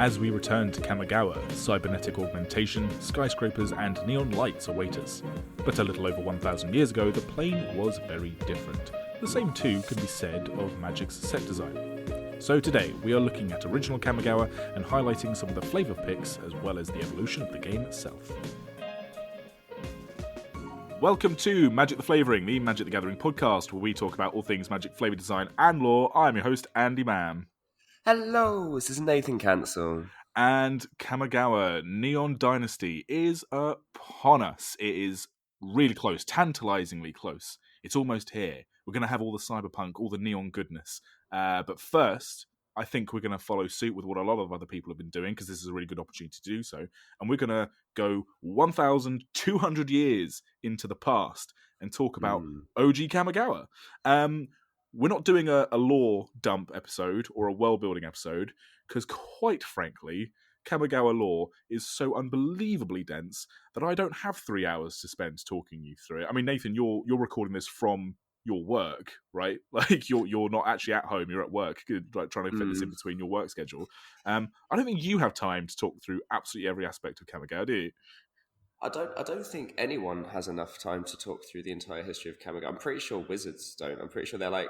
As we return to Kamigawa, cybernetic augmentation, skyscrapers and neon lights await us. But a little over 1,000 years ago, the plane was very different. The same too can be said of Magic's set design. So today, we are looking at original Kamigawa and highlighting some of the flavour picks as well as the evolution of the game itself. Welcome to Magic the Flavouring, the Magic the Gathering podcast, where we talk about all things Magic flavour design and lore. I'm your host, Andy Mam. Hello, this is Nathan Cancel. And Kamigawa Neon Dynasty is upon us. It is really close, tantalisingly close. It's almost here. We're going to have all the cyberpunk, all the neon goodness. But first, I think we're going to follow suit with what a lot of other people have been doing, because this is a really good opportunity to do so. And we're going to go 1,200 years into the past and talk about OG Kamigawa. We're not doing a lore dump episode or a world-building episode, because quite frankly, Kamigawa lore is so unbelievably dense that I don't have 3 hours to spend talking you through it. I mean, Nathan, you're recording this from your work, right? Like you're not actually at home, you're at work, like trying to fit this in between your work schedule. I don't think you have time to talk through absolutely every aspect of Kamigawa, do you? I don't think anyone has enough time to talk through the entire history of Kamigawa. I'm pretty sure Wizards don't. I'm pretty sure they're like,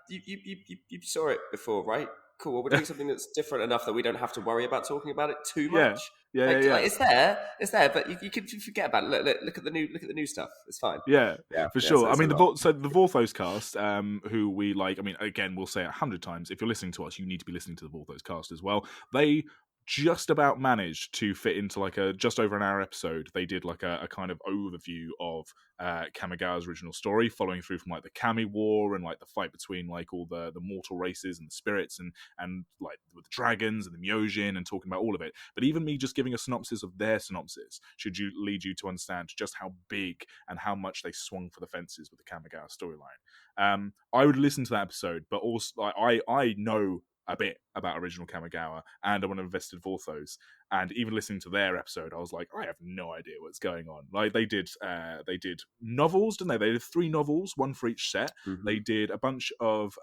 you saw it before, right? Cool. Well, we're doing something that's different enough that we don't have to worry about talking about it too much. Yeah. Like, it's there, but you can forget about it. Look at the new stuff. It's fine. Yeah, for sure. So I mean, the Vorthos cast, who we like. I mean, again, we'll say it 100 times. If you're listening to us, you need to be listening to the Vorthos cast as well. They just about managed to fit into like a just over an hour episode. They did like a kind of overview of Kamigawa's original story, following through from like the Kami War and like the fight between like all the mortal races and the spirits and like with the dragons and the Myojin, and talking about all of it. But even me just giving a synopsis of their synopsis should lead you to understand just how big and how much they swung for the fences with the Kamigawa storyline. I would listen to that episode, but also I know a bit about original Kamigawa, and I'm invested Vorthos. And even listening to their episode, I was like, I have no idea what's going on. Like they did novels, didn't they? They did 3 novels, one for each set. Mm-hmm. They did a bunch of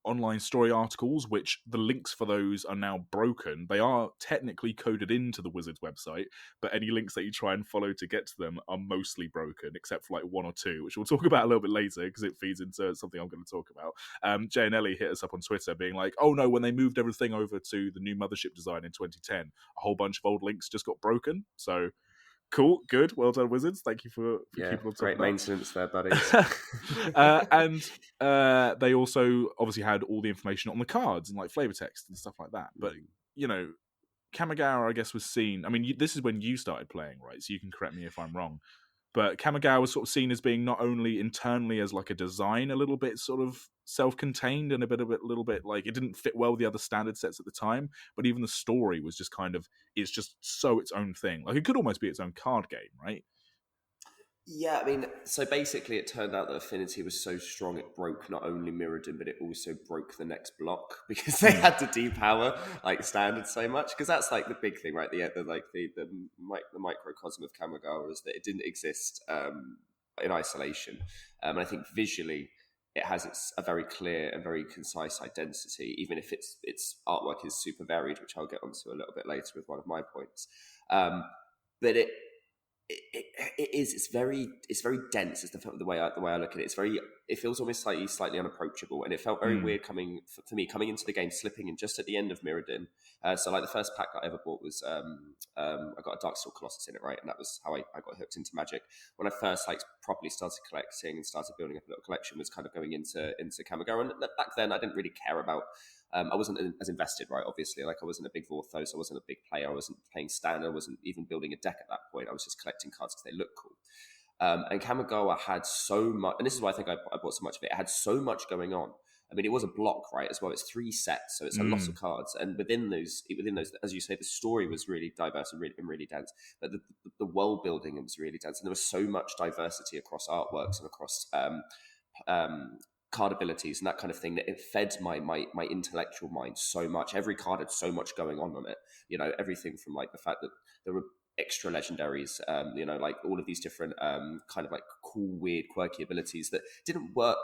online story articles, which the links for those are now broken. They are technically coded into the Wizards website, but any links that you try and follow to get to them are mostly broken, except for like 1 or 2, which we'll talk about a little bit later because it feeds into something I'm going to talk about. Jay and Ellie hit us up on Twitter being like, oh no, when they moved everything over to the new mothership design in 2010, a whole bunch of old links just got broken. So cool, good, well done, Wizards. Thank you for keeping on top great of that. Maintenance there, buddies. And they also obviously had all the information on the cards and like flavor text and stuff like that. But you know, Kamigawa, I guess, was seen. I mean, this is when you started playing, right? So you can correct me if I'm wrong. But Kamigawa was sort of seen as being not only internally as like a design, a little bit sort of self-contained and a little bit like it didn't fit well with the other standard sets at the time, but even the story was just kind of, it's just so its own thing. Like it could almost be its own card game, right? Yeah, I mean, so basically it turned out that Affinity was so strong it broke not only Mirrodin, but it also broke the next block because they had to depower like standard so much. Because that's like the big thing, right? The microcosm of Kamigawa is that it didn't exist in isolation. And I think visually it has a very clear and very concise identity, even if its artwork is super varied, which I'll get onto a little bit later with one of my points. But it's very dense. Is the way I look at it. It feels almost slightly unapproachable, and it felt very weird coming into the game, slipping in just at the end of Mirrodin. So like the first pack that I ever bought was I got a Darksteel Colossus in it, right, and that was how I got hooked into Magic. When I first like properly started collecting and started building up a little collection, was kind of going into Kamigawa, and back then I didn't really care about. I wasn't as invested, right? Obviously, like I wasn't a big Vorthos, I wasn't a big player, I wasn't playing standard, I wasn't even building a deck at that point. I was just collecting cards because they look cool. And Kamigawa had so much, and this is why I think I bought so much of it. It had so much going on. I mean, it was a block, right, as well. It's 3 sets, so it's a lot of cards. And within those, as you say, the story was really diverse and really dense. But the world building was really dense, and there was so much diversity across artworks and across card abilities and that kind of thing, that it fed my intellectual mind so much. Every card had so much going on it. You know, everything from like the fact that there were extra legendaries, like all of these different kind of like cool, weird, quirky abilities that didn't work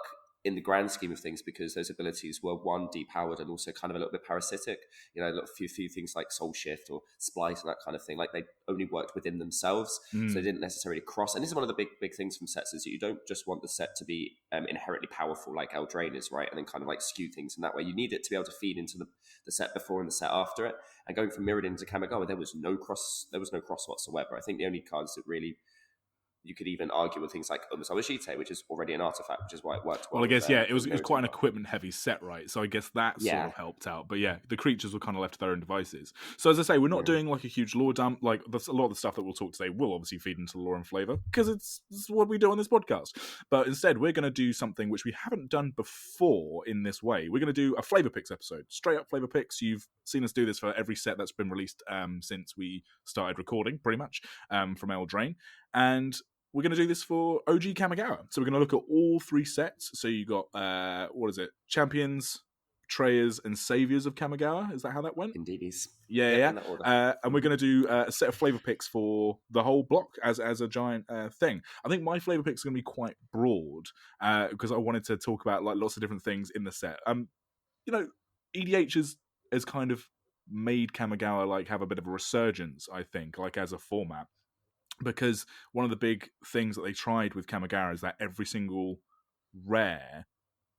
in the grand scheme of things, because those abilities were one, depowered, and also kind of a little bit parasitic. A few things like soul shift or splice and that kind of thing, like they only worked within themselves, so they didn't necessarily cross. And this is one of the big things from sets, is that you don't just want the set to be inherently powerful like Eldraine is, right, and then kind of like skew things in that way. You need it to be able to feed into the set before and the set after it. And going from Mirrodin to Kamigawa, there was no cross whatsoever. I think the only cards that really you could even argue with things like Umasawashite, which is already an artifact, which is why it worked well. Well, I guess, it was quite an Mirrodin. equipment-heavy set, right? So I guess that sort of helped out. But yeah, the creatures were kind of left to their own devices. So as I say, we're not doing like a huge lore dump. Like a lot of the stuff that we'll talk today will obviously feed into the lore and flavour, because it's what we do on this podcast. But instead, we're going to do something which we haven't done before in this way. We're going to do a Flavour Picks episode. Straight up Flavour Picks. You've seen us do this for every set that's been released since we started recording, pretty much, from Eldraine. And we're going to do this for OG Kamigawa. So we're going to look at all 3 sets. So you got, Champions, Betrayers, and Saviors of Kamigawa. Is that how that went? Indeedies. Yeah. And we're going to do a set of flavour picks for the whole block as a giant thing. I think my flavour picks are going to be quite broad because I wanted to talk about like lots of different things in the set. EDH has kind of made Kamigawa like have a bit of a resurgence, I think, like as a format. Because one of the big things that they tried with Kamigawa is that every single rare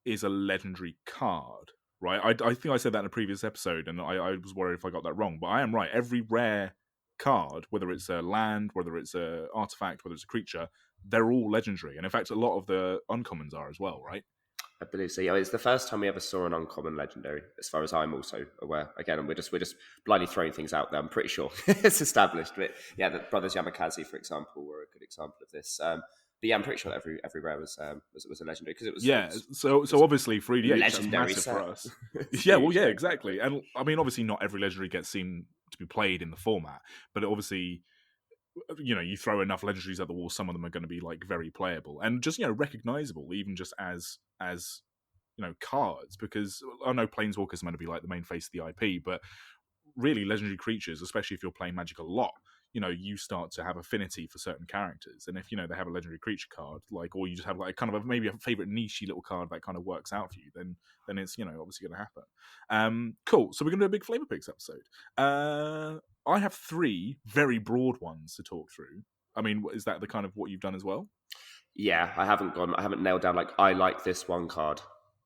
is a legendary card, right? I think I said that in a previous episode, and I was worried if I got that wrong, but I am right. Every rare card, whether it's a land, whether it's an artifact, whether it's a creature, they're all legendary. And in fact, a lot of the uncommons are as well, right? I believe so. Yeah, it's the first time we ever saw an uncommon legendary, as far as I'm also aware. Again, and we're just blindly throwing things out there. I'm pretty sure it's established, but yeah, the brothers Yamakaze, for example, were a good example of this. But yeah, I'm pretty sure that every rare was a legendary, because it was. Yeah, so obviously for EDH, legendary that's massive set. for us. Yeah, well, yeah, exactly. And I mean, obviously, not every legendary gets seen to be played in the format, but obviously, you throw enough legendaries at the wall, some of them are going to be like very playable and just recognizable, even just as cards. Because I know Planeswalkers are meant to be like the main face of the IP, but really legendary creatures, especially if you're playing Magic a lot, you start to have affinity for certain characters. And if they have a legendary creature card, like, or you just have like kind of maybe a favorite niche little card that kind of works out for you, then it's obviously going to happen. Cool. So we're going to do a big flavor picks episode. I have 3 very broad ones to talk through. I mean, is that the kind of what you've done as well? Yeah, I haven't nailed down like I like this one card.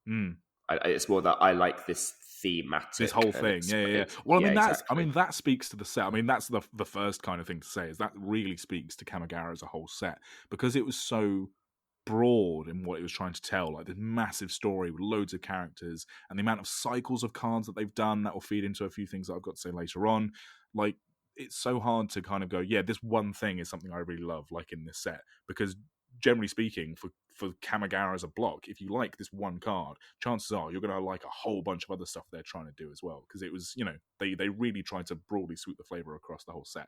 It's more that I like this thematic, this whole thing. Yeah. Well, I mean, exactly. that speaks to the set. I mean, that's the first kind of thing to say, is that really speaks to Kamigawa as a whole set, because it was so broad in what it was trying to tell. Like this massive story with loads of characters, and the amount of cycles of cards that they've done that will feed into a few things that I've got to say later on. Like, it's so hard to kind of go, yeah, this one thing is something I really love, like in this set, because generally speaking, for Kamigawa as a block, if you like this one card, chances are you're going to like a whole bunch of other stuff they're trying to do as well, because it was, they really tried to broadly sweep the flavour across the whole set.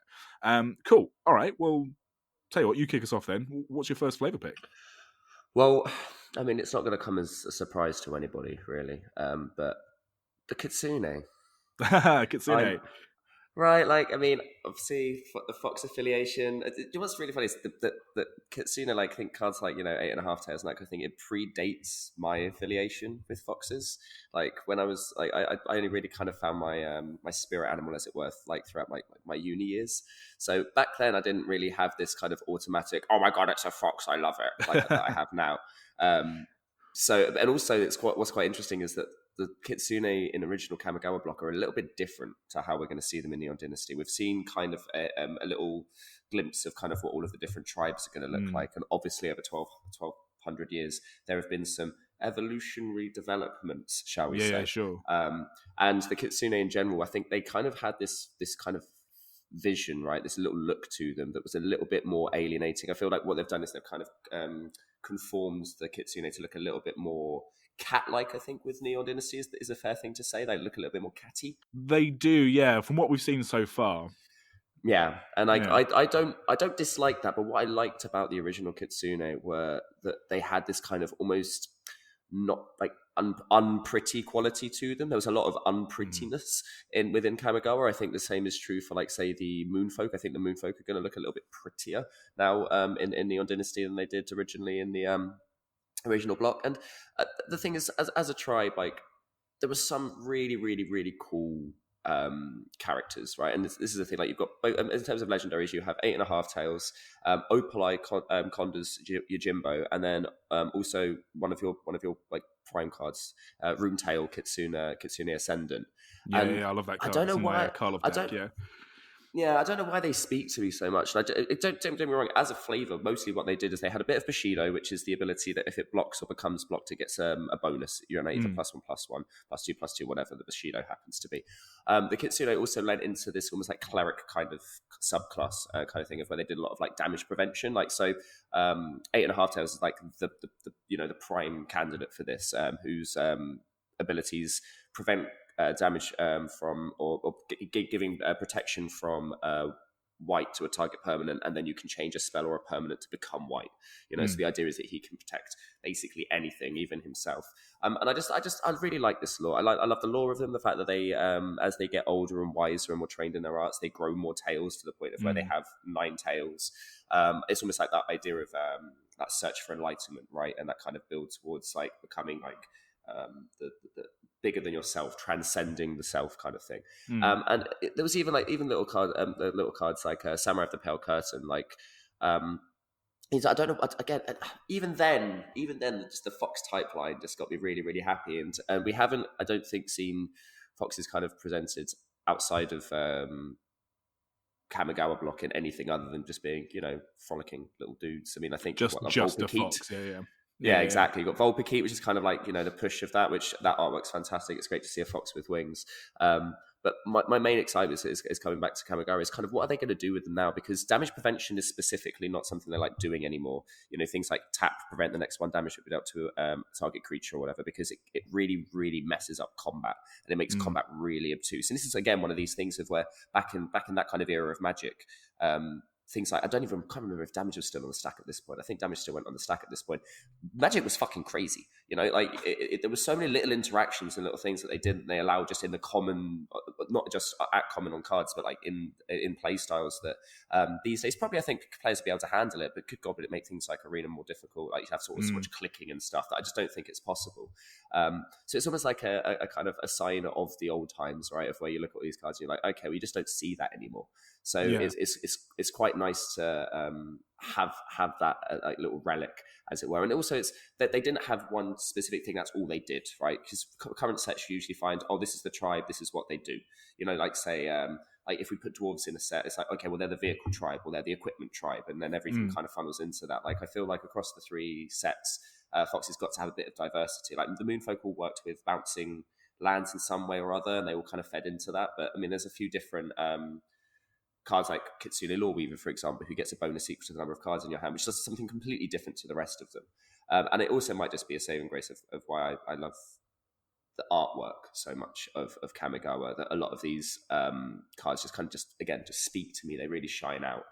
Cool. All right, well, tell you what, you kick us off then. What's your first flavour pick? Well, I mean, it's not going to come as a surprise to anybody, really, but the Kitsune. Kitsune. Right, like, I mean, obviously, the Fox affiliation. What's really funny is that Kitsune, like, I think cards like, 8.5 Tails and that kind of thing, it predates my affiliation with Foxes. Like, when I was, like, I only really kind of found my my spirit animal, as it were, like, throughout my uni years. So back then, I didn't really have this kind of automatic, oh my god, it's a Fox, I love it, like that I have now. So, and also, what's quite interesting is that the Kitsune in original Kamigawa block are a little bit different to how we're going to see them in Neon Dynasty. We've seen kind of a little glimpse of kind of what all of the different tribes are going to look like. And obviously over 1,200 years, there have been some evolutionary developments, shall we say. Yeah, sure. And the Kitsune in general, I think they kind of had this kind of vision, right? This little look to them that was a little bit more alienating. I feel like what they've done is they've kind of conformed the Kitsune to look a little bit more cat-like. I think with Neon Dynasty is a fair thing to say. They look a little bit more catty. They do, yeah, from what we've seen so far. Yeah, and I don't dislike that, but what I liked about the original Kitsune were that they had this kind of almost not like unpretty quality to them. There was a lot of unprettiness within Kamigawa. I think the same is true for, like, say, the Moonfolk. I think the Moonfolk are going to look a little bit prettier now in Neon Dynasty than they did originally in the original block. And the thing is, as a tribe, like there was some really, really, really cool characters, right? And this is the thing, like you've got in terms of legendaries, you have 8.5 tails, Opaleye, Condas, Yojimbo, and then also one of your like prime cards, Runetail, Kitsune Ascendant. Yeah, And yeah, I love that I card. don't It's know in my why. Karlov I deck. don't. Yeah. Yeah, I don't know why they speak to me so much. And don't get me wrong. As a flavor, mostly what they did is they had a bit of Bushido, which is the ability that if it blocks or becomes blocked, it gets a bonus. You're either +1/+1, +2/+2, whatever the Bushido happens to be. The Kitsune also led into this almost like cleric kind of subclass kind of thing, of where they did a lot of like damage prevention. Like so, 8.5 tails is like the prime candidate for this, whose abilities prevent damage from or giving protection from white to a target permanent, and then you can change a spell or a permanent to become white. So the idea is that he can protect basically anything, even himself. And I really like this lore. I love the lore of them. The fact that they, as they get older and wiser and more trained in their arts, they grow more tails to the point of where they have 9 tails. It's almost like that idea of that search for enlightenment, right? And that kind of builds towards like becoming like the bigger than yourself, transcending the self kind of thing. And there was even little cards like Samurai of the Pale Curtain, like I don't know. Again, even then, just the Fox type line just got me really, really happy. And we haven't, I don't think, seen Foxes kind of presented outside of Kamigawa block in anything other than just being, frolicking little dudes. I mean, I think Just a Volpikit. fox. Yeah. Yeah, exactly. You've got Volpikit, which is kind of like, the push of that, which that artwork's fantastic. It's great to see a fox with wings. But my main excitement is coming back to Kamigawa is kind of what are they going to do with them now? Because damage prevention is specifically not something they like doing anymore. Things like tap, prevent the next one damage to be dealt to a target creature or whatever, because it really, really messes up combat and it makes combat really obtuse. And this is, again, one of these things of where back in that kind of era of Magic, things like, can't remember if damage was still on the stack at this point. I think damage still went on the stack at this point. Magic was fucking crazy. Like there was so many little interactions and little things that they did. They allowed just in the common, not just at common on cards, but like in play styles that these days probably I think players would be able to handle it. But good God, would it make things like Arena more difficult? Like you have so much clicking and stuff that I just don't think it's possible. So it's almost like a kind of a sign of the old times, right? Of where you look at these cards and you're like, okay, we just don't see that anymore. So it's quite nice to have that like little relic, as it were. And also it's that they didn't have one specific thing. That's all they did, right? Because current sets you usually find, this is the tribe, this is what they do. Like say, like if we put dwarves in a set, it's like, okay, well, they're the vehicle tribe, or they're the equipment tribe, and then everything kind of funnels into that. Like I feel like across the 3 sets, Fox has got to have a bit of diversity. Like the Moonfolk all worked with bouncing lands in some way or other, and they all kind of fed into that. But I mean, there's a few different cards like Kitsune Loreweaver, for example, who gets a bonus equal to the number of cards in your hand, which does something completely different to the rest of them. And it also might just be a saving grace of why I love the artwork so much of Kamigawa, that a lot of these cards just kind of just speak to me. They really shine out.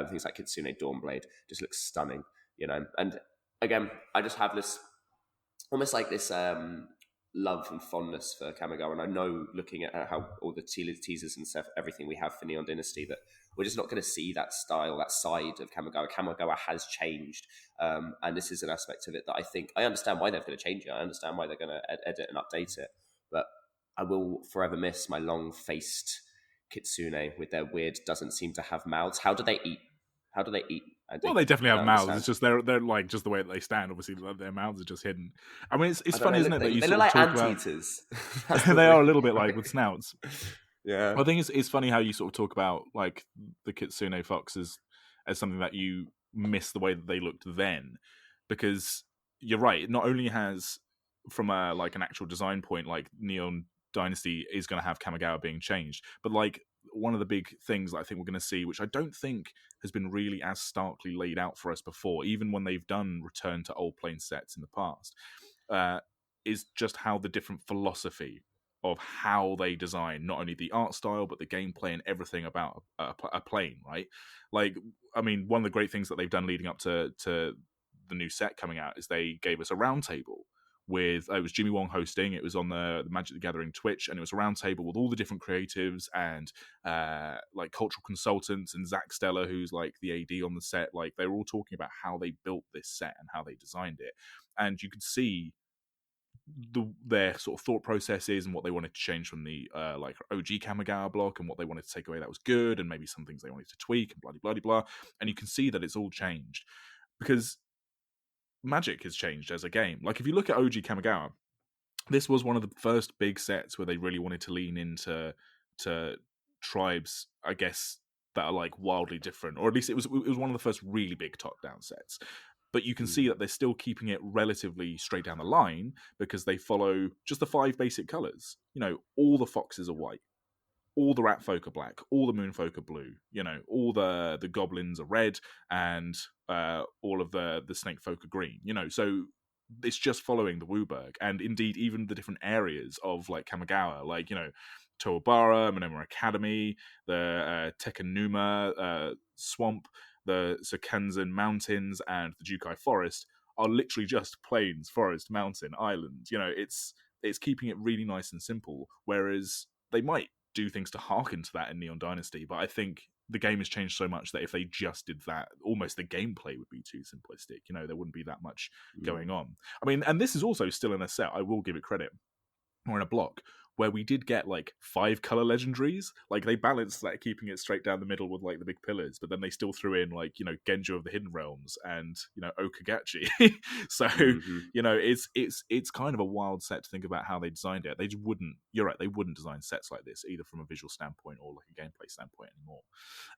Things like Kitsune Dawnblade just looks stunning, And again, I just have this almost like this love and fondness for Kamigawa, and I know looking at how all the teasers and stuff, everything we have for Neon Dynasty, that we're just not going to see that style, that side of Kamigawa. Kamigawa has changed, and this is an aspect of it that I think I understand why they're going to change it. I understand why they're going to edit and update it, but I will forever miss my long-faced Kitsune with their weird, doesn't seem to have mouths. How do they eat? Well, they definitely have mouths. Understand. It's just they're like just the way that they stand. Obviously, their mouths are just hidden. I mean, it's funny, Know, isn't it, that you they sort look of like talk anteaters. about they are a little bit like with snouts. Yeah, I think it's funny how you sort of talk about like the Kitsune foxes as something that you miss the way that they looked then, because you're right. Not only has from a like an actual design point, like Neon Dynasty is going to have Kamigawa being changed, but like one of the big things that I think we're going to see, which I don't think has been really as starkly laid out for us before, even when they've done return to old plane sets in the past, is just how the different philosophy of how they design not only the art style but the gameplay and everything about a plane, right? Like, I mean, one of the great things that they've done leading up to the new set coming out is they gave us a round table with it was Jimmy Wong hosting. It was on the Magic the Gathering Twitch, and it was a roundtable with all the different creatives and like cultural consultants and Zach Stella, who's like the AD on the set. Like they were all talking about how they built this set and how they designed it, and you could see their sort of thought processes and what they wanted to change from the like OG Kamigawa block and what they wanted to take away that was good, and maybe some things they wanted to tweak and blah blah blah. And you can see that it's all changed because Magic has changed as a game. Like if you look at OG Kamigawa, this was one of the first big sets where they really wanted to lean into tribes, I guess, that are like wildly different, or at least it was one of the first really big top down sets. But you can see that they're still keeping it relatively straight down the line because they follow just the 5 basic colors. You know, all the foxes are white, all the rat folk are black, all the moon folk are blue. You know, all the goblins are red, and all of the snake folk are green. You know, so it's just following the Wooburg, and indeed even the different areas of like Kamigawa, like, you know, Toobara, Monoma Academy, the Tekanuma swamp, the Sakansan Mountains, and the Jukai Forest are literally just plains, forest, mountain, island. You know, it's keeping it really nice and simple, whereas they might do things to harken to that in Neon Dynasty, but I think the game has changed so much that if they just did that, almost the gameplay would be too simplistic. You know, there wouldn't be that much going on. I mean, and this is also still in a set, I will give it credit, or in a block, where we did get like 5 color legendaries. Like they balanced that, keeping it straight down the middle with like the big pillars, but then they still threw in like, you know, Genjo of the Hidden Realms and, you know, Okagachi. So you know, it's kind of a wild set to think about how they designed it. They just wouldn't. You're right. They wouldn't design sets like this either from a visual standpoint or like a gameplay standpoint anymore.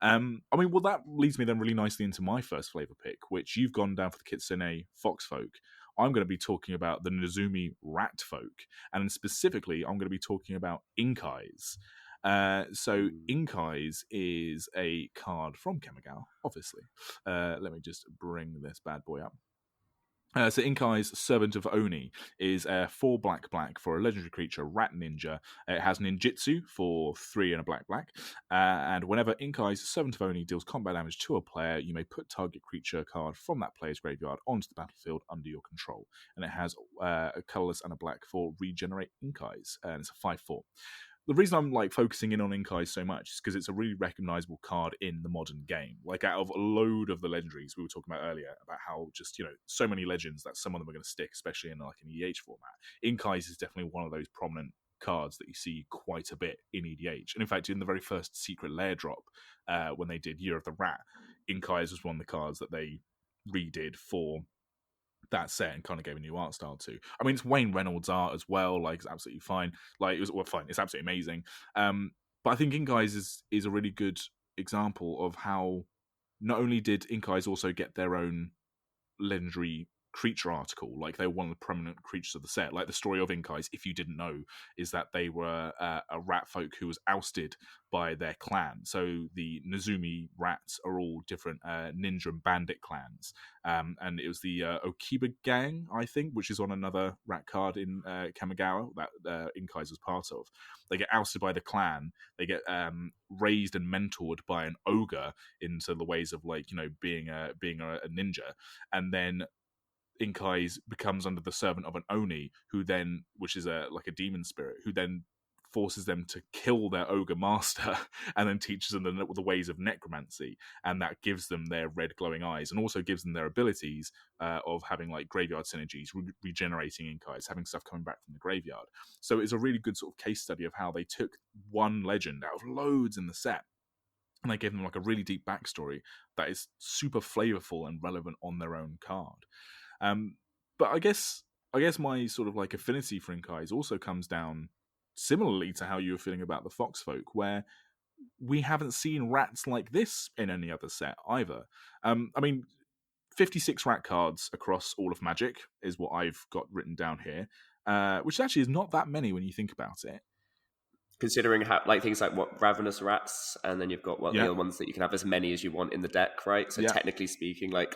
I mean, well, that leads me then really nicely into my first flavor pick, which you've gone down for the Kitsune Foxfolk. I'm going to be talking about the Nezumi Rat Folk, and specifically, I'm going to be talking about Inkais. So Inkais is a card from Kamigawa, obviously. Let me just bring this bad boy up. So Inkai's Servant of Oni is 4 black for a legendary creature, Rat Ninja. It has ninjutsu for 3 and a black. And whenever Inkai's Servant of Oni deals combat damage to a player, you may put target creature card from that player's graveyard onto the battlefield under your control. And it has a colorless and a black for Regenerate Inkais, and it's a 5/4. The reason I'm like focusing in on Inkai so much is because it's a really recognizable card in the modern game. Like out of a load of the legendaries we were talking about earlier, about how just, you know, so many legends that some of them are going to stick, especially in like an EDH format. Inkais is definitely one of those prominent cards that you see quite a bit in EDH. And in fact, in the very first Secret Lair drop, when they did Year of the Rat, Inkais was one of the cards that they redid for that set and kind of gave a new art style to. I mean, it's Wayne Reynolds art as well. Like, it's absolutely fine. Like, it was fine. It's absolutely amazing. But I think Inkais is a really good example of how not only did Inkais also get their own legendary creature article, like they were one of the prominent creatures of the set. Like the story of Inkais, if you didn't know, is that they were a rat folk who was ousted by their clan. So the Nezumi rats are all different ninja and bandit clans, and it was the Okiba gang, I think, which is on another rat card in Kamigawa that Inkais was part of. They get ousted by the clan. They get raised and mentored by an ogre into the ways of, like, you know, being a ninja, and then Inkais becomes under the servant of an Oni, who then, which is like a demon spirit, who then forces them to kill their ogre master, and then teaches them the ways of necromancy, and that gives them their red glowing eyes, and also gives them their abilities of having like graveyard synergies, regenerating Inkais, having stuff coming back from the graveyard. So it's a really good sort of case study of how they took one legend out of loads in the set, and they gave them like a really deep backstory that is super flavorful and relevant on their own card. But I guess my sort of like affinity for Inkais also comes down similarly to how you were feeling about the Foxfolk, where we haven't seen rats like this in any other set either. I mean, 56 rat cards across all of Magic is what I've got written down here, which actually is not that many when you think about it. Considering how, like, things like what ravenous rats, and then you've got the other ones that you can have as many as you want in the deck, right? So technically speaking, like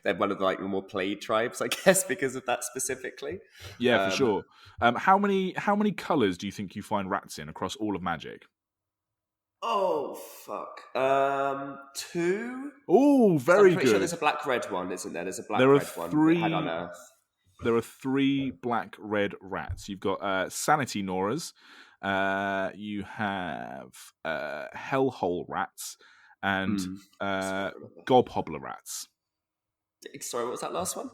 they're one of the like more played tribes, I guess, because of that specifically. Yeah, for sure. How many colors do you think you find rats in across all of Magic? Oh fuck! 2. Oh, very I'm pretty good. sure there's a black red one, isn't there? There's a black There are red one that had 3. Unearth. there are 3 black-red rats. You've got sanity Noras, you have hellhole rats, and gobhobbler rats. Sorry, what was that last one?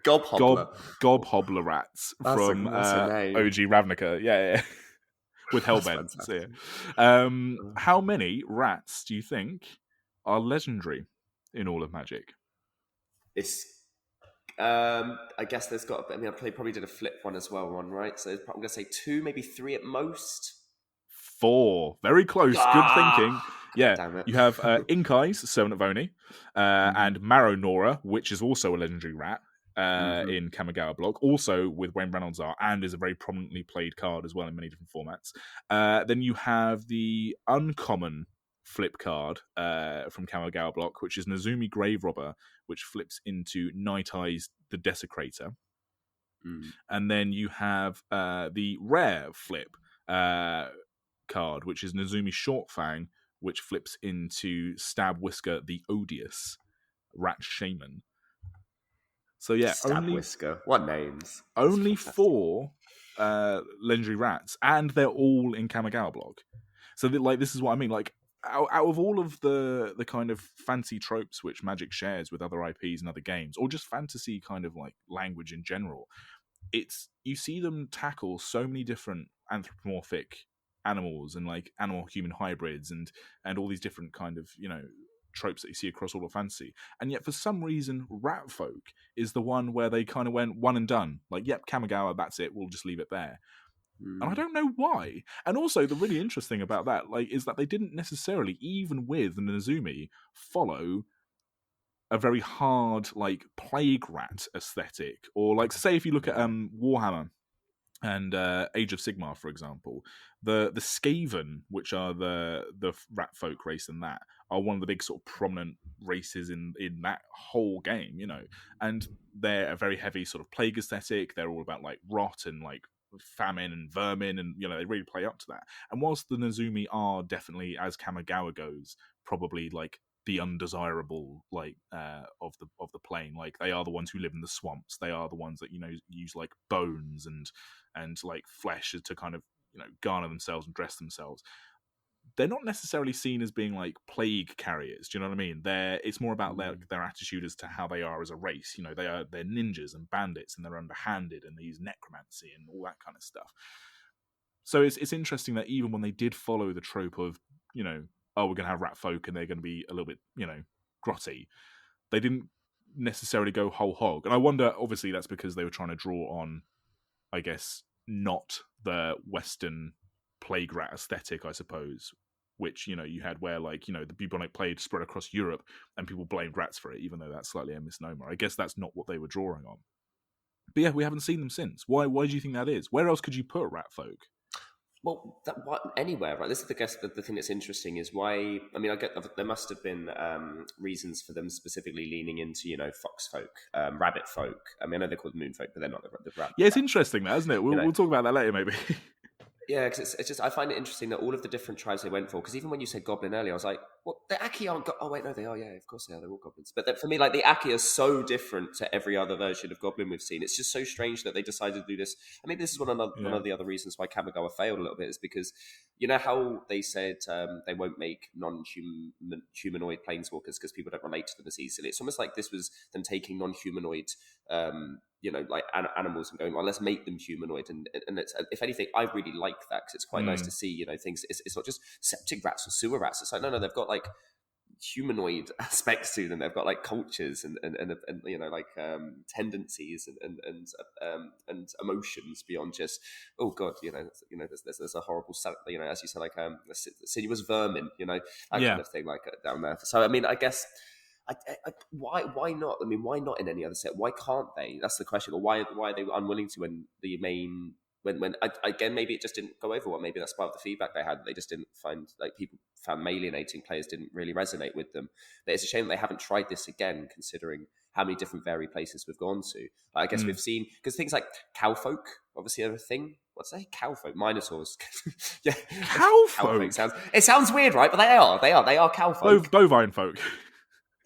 Gobhobbler. Gobhobbler rats from that's a name. OG Ravnica. Yeah. With Hellbent. So, yeah. How many rats do you think are legendary in all of Magic? It's I guess there's got. I mean, I probably did a flip one as well, right? So I'm going to say 2, maybe 3 at most. 4. Very close. Good thinking. Yeah. Damn it. You have Ink Eyes, Servant of Oni, and Marrow Nora, which is also a legendary rat in Kamigawa block, also with Wayne Reynolds art, and is a very prominently played card as well in many different formats. Then you have the uncommon flip card from Kamigawa block, which is Nezumi Grave Robber, which flips into Night Eyes the Desecrator. And then you have the rare flip card, which is Nezumi Shortfang, which flips into Stab Whisker the Odious Rat Shaman. So yeah, Stab Whisker. What names? Only 4 legendary rats, and they're all in Kamigawa block. So this is what I mean. Like out of all of the kind of fancy tropes which Magic shares with other IPs and other games, or just fantasy kind of like language in general, you see them tackle so many different anthropomorphic animals and like animal human hybrids and all these different kind of tropes that you see across all of fantasy, and yet for some reason rat folk is the one where they kind of went one and done, like, yep, Kamigawa, that's it, we'll just leave it there. And I don't know why. And also the really interesting about that is that they didn't necessarily, even with Nezumi, follow a very hard plague rat aesthetic, or say if you look at Warhammer and Age of Sigmar, for example, the Skaven, which are the rat folk race in that, are one of the big sort of prominent races in that whole game, and they're a very heavy sort of plague aesthetic. They're all about rot and famine and vermin, and they really play up to that. And whilst the Nezumi are definitely, as Kamigawa goes, probably the undesirable of the plane, they are the ones who live in the swamps, they are the ones that use bones and flesh to kind of garner themselves and dress themselves. They're not necessarily seen as being plague carriers. Do you know what I mean? It's more about their attitude as to how they are as a race. They're ninjas and bandits, and they're underhanded, and they use necromancy and all that kind of stuff. So it's interesting that even when they did follow the trope of we're going to have rat folk and they're going to be a little bit grotty, they didn't necessarily go whole hog. And I wonder, obviously that's because they were trying to draw on, I guess, not the Western plague rat aesthetic, I suppose, which you had where the bubonic plague spread across Europe and people blamed rats for it, even though that's slightly a misnomer. I guess that's not what they were drawing on. But yeah, we haven't seen them since. Why do you think that is? Where else could you put rat folk? Well, anywhere, right? This is the thing that's interesting is why. I mean, I get there must have been reasons for them specifically leaning into fox folk, rabbit folk. I mean, I know they're called moon folk, but they're not the rabbit. Yeah, it's interesting, that, isn't it? We'll talk about that later, maybe. Yeah, because it's just I find it interesting that all of the different tribes they went for. Because even when you said goblin earlier, I was like, "Well, the Aki aren't." Oh wait, no, they are. Yeah, of course they are. They're all goblins. But for me, the Aki are so different to every other version of goblin we've seen. It's just so strange that they decided to do this. I mean, this is one of the other reasons why Kamigawa failed a little bit, is because how they said they won't make non-humanoid planeswalkers because people don't relate to them as easily. It's almost like this was them taking non-humanoid. Animals and going, well, let's make them humanoid, and it's, if anything, I really like that because it's quite nice to see things. It's not just septic rats or sewer rats. It's no, they've got humanoid aspects to them. They've got like cultures and you know, like tendencies and emotions beyond just, oh god, there's a horrible, you know, as you said, like sinuous vermin, you know, that kind of thing, like down there. So I mean, I guess. Why not? I mean, why not in any other set? Why can't they? That's the question. Or why are they unwilling to when the main again, maybe it just didn't go over well. Maybe that's part of the feedback they had. They just didn't find, like, people found alienating players didn't really resonate with them. But it's a shame that they haven't tried this again, considering how many different varied places we've gone to. I guess we've seen, because things like cowfolk obviously are a thing. What's that? Cowfolk, minotaurs. Yeah, cowfolk sounds weird, right? But they are cowfolk. Bovine folk.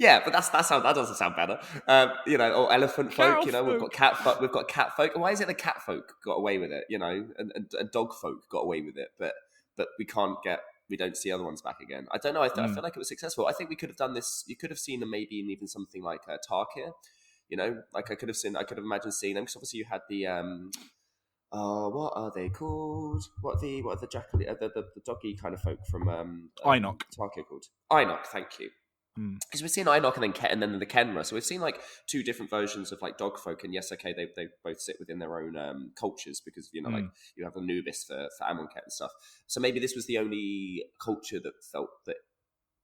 Yeah, but that doesn't sound better. Or elephant folk. We've got cat folk. We've got cat folk. Why is it the cat folk got away with it? And dog folk got away with it, but we don't see other ones back again. I don't know. I feel like it was successful. I think we could have done this. You could have seen them maybe in even something like Tarkir. Like I could have imagined seeing them because obviously you had the what are they called? What are the doggy kind of folk from Inoc. Tarkir called? Inoc. Thank you. Because we've seen Inoc and then the Kenra, so we've seen like two different versions of like dog folk, and yes, okay, they both sit within their own cultures because like you have Anubis for Amonkhet and stuff. So maybe this was the only culture that felt that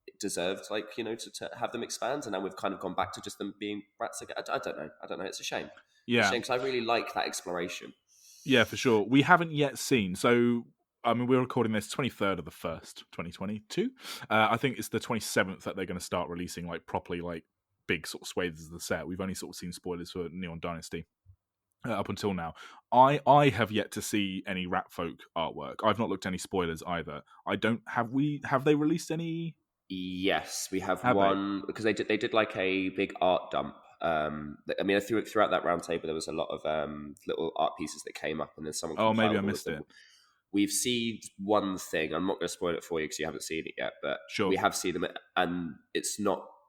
it deserved to have them expand, and now we've kind of gone back to just them being rats again. I don't know. It's a shame. Yeah, it's a shame because I really like that exploration. Yeah, for sure. We haven't yet seen. So, I mean, we're recording this 23rd of the 1st, 2022. I think it's the 27th that they're going to start releasing like properly like big sort of swathes of the set. We've only sort of seen spoilers for Neon Dynasty up until now. I have yet to see any Rat Folk artwork. I've not looked at any spoilers either. Have they released any? Yes, we have one because they did like a big art dump. I mean, throughout that roundtable, there was a lot of little art pieces that came up, and then someone. Oh, maybe I missed it. We've seen one thing. I'm not going to spoil it for you because you haven't seen it yet, but sure. We have seen them, and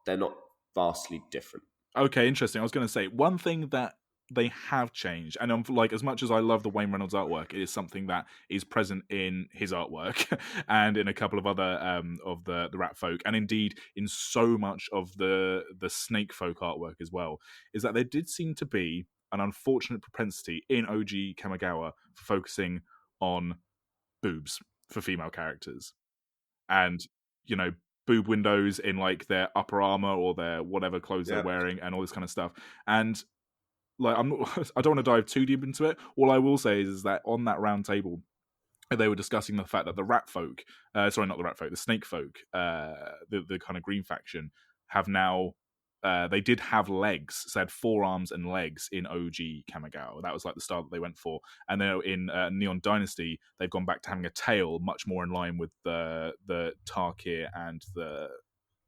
they're not vastly different. Okay, interesting. I was going to say one thing that they have changed, and like as much as I love the Wayne Reynolds artwork, it is something that is present in his artwork and in a couple of other of the Rat Folk, and indeed in so much of the Snake Folk artwork as well, is that there did seem to be an unfortunate propensity in OG Kamigawa for focusing on boobs for female characters, and boob windows in like their upper armor or their whatever clothes they're wearing and all this kind of stuff. And like I don't want to dive too deep into it. All I will say is that on that round table, they were discussing the fact that the Rat Folk, not the Rat Folk, the Snake Folk, the kind of green faction, have now. They did have legs, so they had forearms and legs in OG Kamigawa. That was like the style that they went for. And then in Neon Dynasty, they've gone back to having a tail, much more in line with the Tarkir and the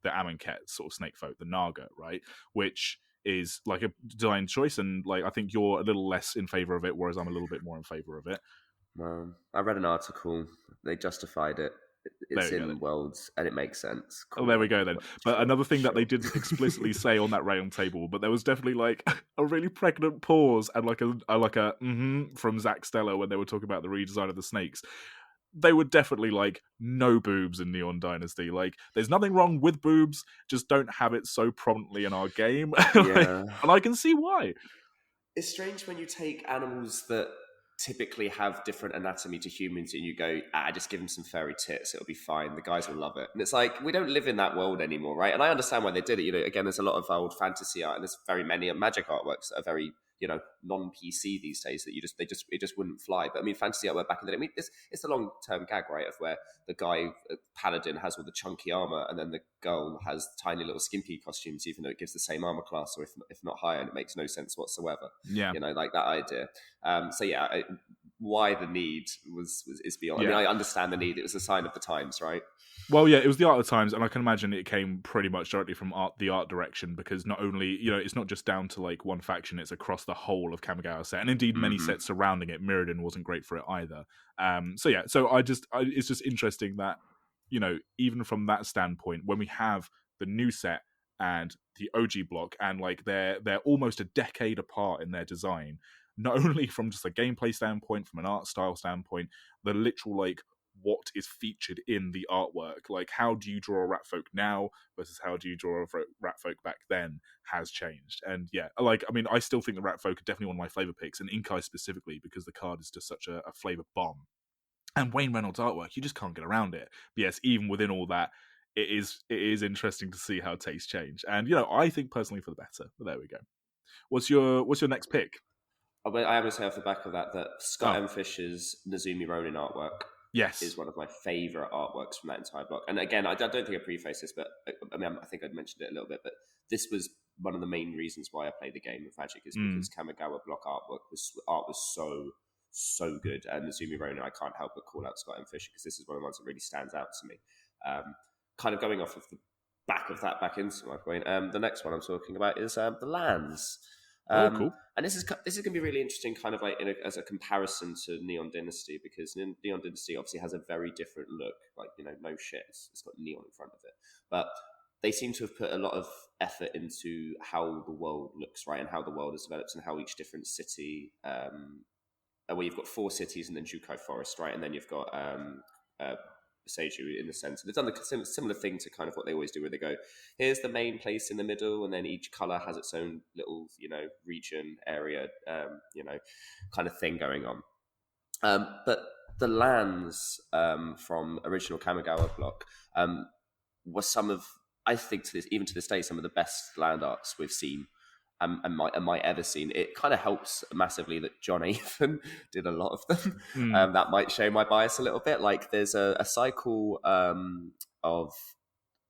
Amonkhet sort of snake folk, the Naga, right? Which is like a design choice, and like I think you're a little less in favor of it, whereas I'm a little bit more in favor of it. Well, I read an article; they justified it. It's in Worlds, and it makes sense. Cool. Oh, there we go then. But another thing that they didn't explicitly say on that round table, but there was definitely like a really pregnant pause and like a from Zach Steller when they were talking about the redesign of the snakes. They were definitely like no boobs in Neon Dynasty. Like, there's nothing wrong with boobs, just don't have it so prominently in our game. Yeah. And I can see why. It's strange when you take animals that typically have different anatomy to humans and you go, just give them some furry tits, it'll be fine, the guys will love it. And it's like, we don't live in that world anymore, right? And I understand why they did it. Again, there's a lot of old fantasy art and there's very many magic artworks that are very non-PC these days that it just wouldn't fly. But I mean, fantasy artwork back in the day, I mean, it's a long-term gag, right, of where the guy paladin has all the chunky armor and then the girl has tiny little skimpy costumes, even though it gives the same armor class or if not higher, and it makes no sense whatsoever. Yeah, like that idea. Why the need is beyond. I mean, I understand the need. It was a sign of the times, right? Well, yeah, it was the art of the times, and I can imagine it came pretty much directly from the art direction, because not only, it's not just down to like one faction, it's across the whole of Kamigawa set, and indeed many sets surrounding it. Mirrodin wasn't great for it either. It's just interesting that, even from that standpoint, when we have the new set and the OG block, and like they're almost a decade apart in their design, not only from just a gameplay standpoint, from an art style standpoint, the literal like what is featured in the artwork, like how do you draw a Rat Folk now versus how do you draw a Rat Folk back then, has changed. And yeah, like, I mean, I still think the Rat Folk are definitely one of my flavor picks, and Inkai specifically, because the card is just such a flavor bomb. And Wayne Reynolds artwork, you just can't get around it. But yes, even within all that, it is interesting to see how tastes change. And I think personally for the better. But there we go. What's your next pick? I am going to say off the back of that Scott M. Fisher's Nezumi Ronin artwork is one of my favourite artworks from that entire block. And again, I don't think I prefaced this, but I mean, I think I'd mentioned it a little bit, but this was one of the main reasons why I played the game of Magic, is because Kamigawa block art was so good. And Nezumi Ronin, I can't help but call out Scott M. Fisher, because this is one of the ones that really stands out to me. Kind of going off of the back of that back into my point, the next one I'm talking about is the lands. Oh, cool. And this is going to be really interesting, kind of like as a comparison to Neon Dynasty, because Neon Dynasty obviously has a very different look. Like, no shit, it's got neon in front of it, but they seem to have put a lot of effort into how the world looks, right, and how the world has developed, and how each different city. Where you've got 4 cities and then Jukai Forest, right, and then you've got Seiju in the center. They've done the similar thing to kind of what they always do, where they go, here's the main place in the middle, and then each color has its own little, region, area, kind of thing going on. But the lands from original Kamigawa block were some of, I think, even to this day, some of the best land arts we've seen. And might ever seen. It kind of helps massively that John Avon did a lot of them. That might show my bias a little bit. Like, there's a cycle of,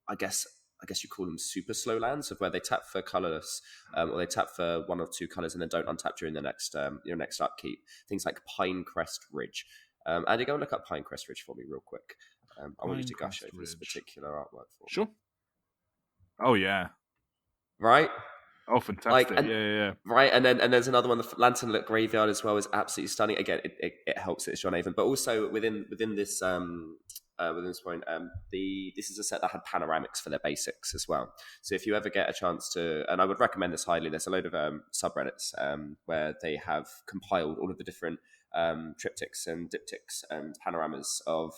I guess you call them super slow lands, of where they tap for colorless, or they tap for 1 or 2 colors and then don't untap during the next your next upkeep. Things like Pinecrest Ridge. Andy, go and look up Pinecrest Ridge for me real quick. I want you to gush over this particular artwork for me. Sure. Oh yeah. Right. Oh, fantastic! Yeah. Right, and then there's another one. The Lanternlit Graveyard as well is absolutely stunning. Again, it helps that it's John Avon, but also within this point, this is a set that had panoramics for their basics as well. So if you ever get a chance to, and I would recommend this highly, there's a load of subreddits where they have compiled all of the different triptychs and diptychs and panoramas of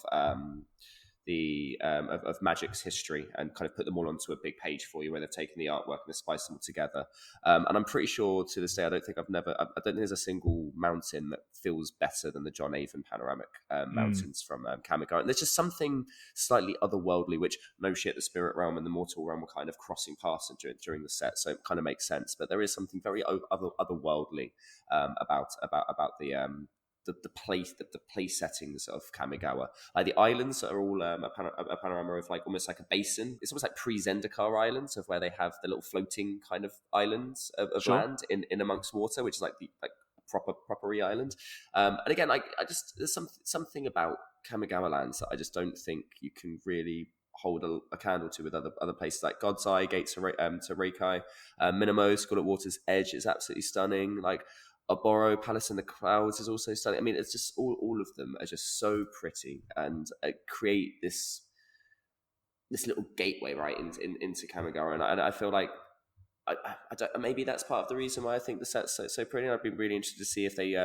of Magic's history, and kind of put them all onto a big page for you, where they've taken the artwork and they've spiced them all together. And I'm pretty sure to this day, I don't think there's a single mountain that feels better than the John Avon panoramic mountains from Kamigawa. And there's just something slightly otherworldly, which no shit, the spirit realm and the mortal realm were kind of crossing paths during the set, so it kind of makes sense. But there is something very otherworldly about the place settings of Kamigawa. Like, the islands are all a panorama of, like, almost like a basin. It's almost like pre-Zendikar islands, of where they have the little floating kind of islands of Sure. land in amongst water, which is like the proper island. And again, I just, there's something about Kamigawa lands that I just don't think you can really hold a candle to with other places, like God's Eye, Gates to Reikai, Minamo, Scarlet Water's Edge is absolutely stunning. Like, Oboro, Palace in the Clouds is also stunning. I mean, it's just all of them are just so pretty, and create this little gateway right into Kamigawa. And I feel like I don't, maybe that's part of the reason why I think the set's so pretty. I'd be really interested to see if they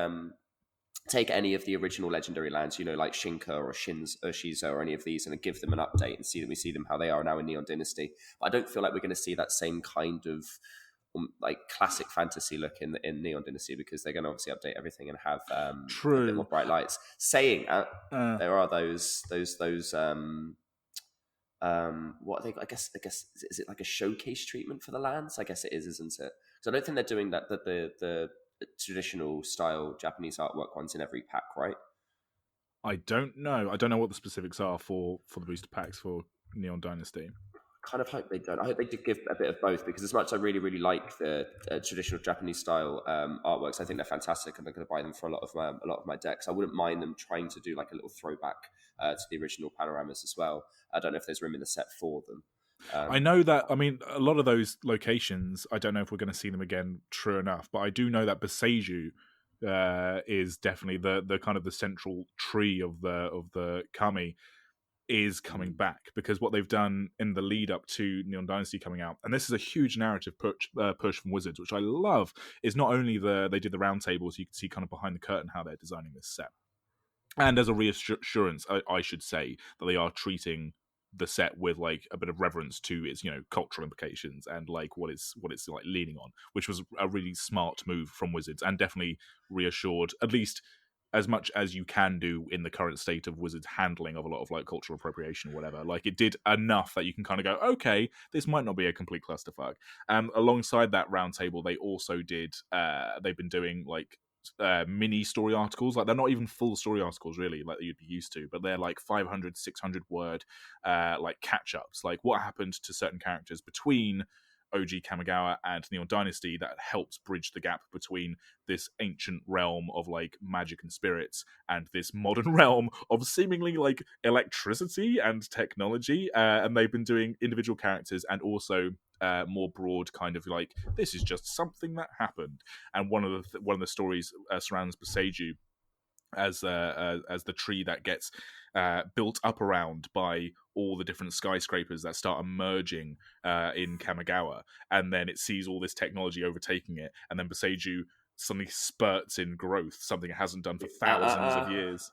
take any of the original legendary lands, like Shinka or Shizo or any of these, and give them an update and see them how they are now in Neon Dynasty. But I don't feel like we're going to see that same kind of like classic fantasy look in Neon Dynasty, because they're going to obviously update everything and have a bit more bright lights. Saying that, there are those what are they? I guess is it like a showcase treatment for the lands? I guess it is, isn't it? Because I don't think they're doing that the traditional style Japanese artwork ones in every pack, right? I don't know. I don't know what the specifics are for the booster packs for Neon Dynasty. Kind of hope they don't. I hope they do give a bit of both, because as much as I really, really like the traditional Japanese style artworks, I think they're fantastic, and I'm going to buy them for a lot of my decks. I wouldn't mind them trying to do like a little throwback to the original panoramas as well. I don't know if there's room in the set for them. I know that, I mean, a lot of those locations, I don't know if we're going to see them again, true enough, but I do know that Boseiju is definitely the kind of the central tree of the Kami is coming back, because what they've done in the lead up to Neon Dynasty coming out, and this is a huge narrative push from Wizards, which I love, is not only they did the round tables, you can see kind of behind the curtain how they're designing this set, and as a reassurance, I should say that they are treating the set with like a bit of reverence to its cultural implications and like what it's like leaning on, which was a really smart move from Wizards, and definitely reassured, at least as much as you can do in the current state of Wizards handling of a lot of like cultural appropriation or whatever. Like, it did enough that you can kind of go, okay, this might not be a complete clusterfuck. Alongside that roundtable, they also did they've been doing like mini story articles. Like, they're not even full story articles really, like you'd be used to, but they're like 500-600 word like catch-ups, like what happened to certain characters between OG Kamigawa and Neon Dynasty that helps bridge the gap between this ancient realm of like magic and spirits and this modern realm of seemingly like electricity and technology. And they've been doing individual characters and also more broad kind of like, this is just something that happened. And one of the stories surrounds Boseiju as the tree that gets built up around by all the different skyscrapers that start emerging in Kamigawa, and then it sees all this technology overtaking it, and then Boseiju suddenly spurts in growth, something it hasn't done for thousands of years.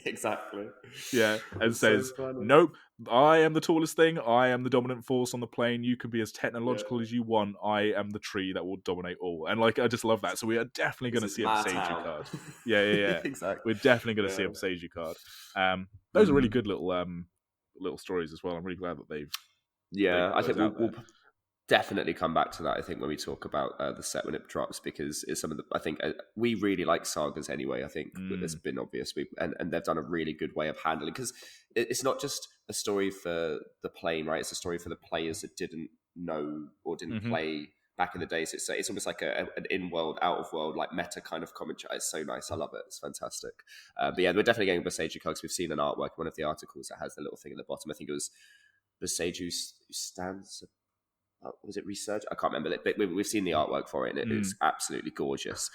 Exactly. Yeah, and It's says, so funny. nope, I am the tallest thing, I am the dominant force on the plane, you can be as technological Yeah. as you want, I am the tree that will dominate all. And like, I just love that. So we are definitely going to This is see a my Boseiju town. card. Yeah. Exactly. We're definitely going to see a Yeah. Boseiju card. Those are really good little stories as well. I'm really glad that they've Yeah, I put think those out there. we'll definitely come back to that. I think when we talk about the set when it drops, because it's some of the. I think we really like sagas anyway. I think it's been obvious, and they've done a really good way of handling, because it's not just a story for the plane, right? It's a story for the players that didn't know or didn't play back in the days. It's almost like an in-world, out-of-world, like meta kind of commentary. It's so nice. I love it. It's fantastic. But yeah, we're definitely getting Boseiju cards. We've seen an artwork, one of the articles that has the little thing at the bottom. I think it was Boseiju stands. Was it research? I can't remember, but we've seen the artwork for it, and it's absolutely gorgeous.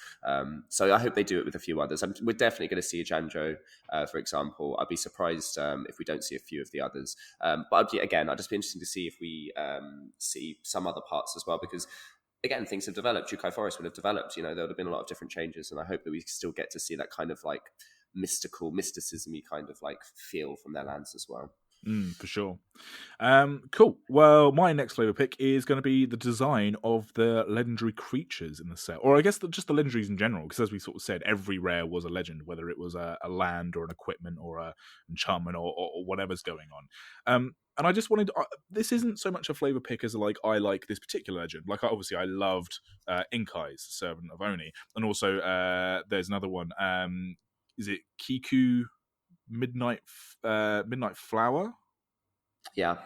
So I hope they do it with a few others. We're definitely going to see a Janjo, for example. I'd be surprised if we don't see a few of the others. But again, I'd just be interested to see if we see some other parts as well, because again, things have developed. Jukai Forest would have developed. There would have been a lot of different changes, and I hope that we still get to see that kind of like mysticism-y kind of like feel from their lands as well. For sure. Cool. Well, my next flavor pick is going to be the design of the legendary creatures in the set, or I guess just the legendaries in general, because as we sort of said, every rare was a legend, whether it was a land or an equipment or an enchantment or whatever's going on. And I just wanted this isn't so much a flavor pick as like I like this particular legend. Like obviously I loved Inkai's Servant of Oni, and also there's another one. Is it Kiku Midnight Flower? Yeah,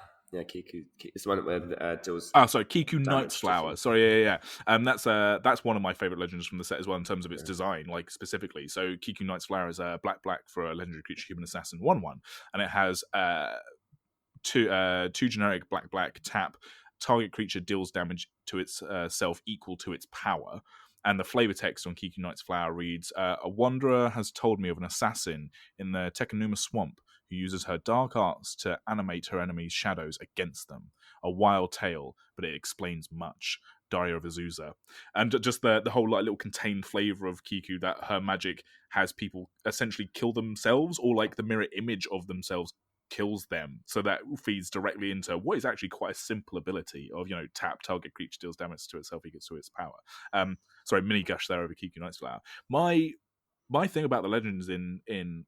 Kiku. It's the one where deals. Oh, sorry, Kiku damage to Nightflower. things. Sorry, yeah. That's one of my favorite legends from the set as well in terms of its design, like specifically. So Kiku Nightflower is a black for a legendary creature, human assassin, 1/1, and it has two generic black tap. Target creature deals damage to its self equal to its power. And the flavor text on Kiku Nightflower reads, a wanderer has told me of an assassin in the Tekanuma Swamp who uses her dark arts to animate her enemies' shadows against them. A wild tale, but it explains much. Daria of Azusa. And just the whole like little contained flavor of Kiku, that her magic has people essentially kill themselves, or like the mirror image of themselves kills them, so that feeds directly into what is actually quite a simple ability of tap, target creature deals damage to itself equals to its power. Sorry, mini gush there over Kiku Nightflower. My thing about the legends in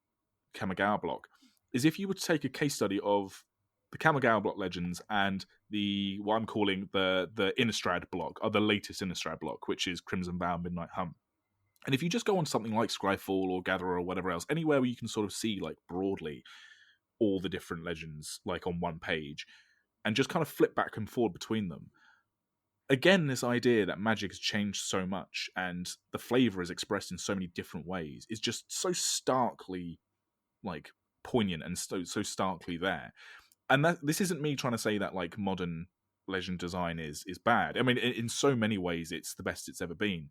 Kamigawa block is, if you were to take a case study of the Kamigawa block legends and what I'm calling the Innistrad block, or the latest Innistrad block, which is Crimson Vow, Midnight Hunt. And if you just go on something like Scryfall or Gatherer or whatever else, anywhere where you can sort of see like broadly all the different legends like on one page, and just kind of flip back and forward between them. Again, this idea that magic has changed so much and the flavor is expressed in so many different ways is just so starkly like poignant and so starkly there. And this isn't me trying to say that like modern legend design is bad. I mean, in so many ways it's the best it's ever been.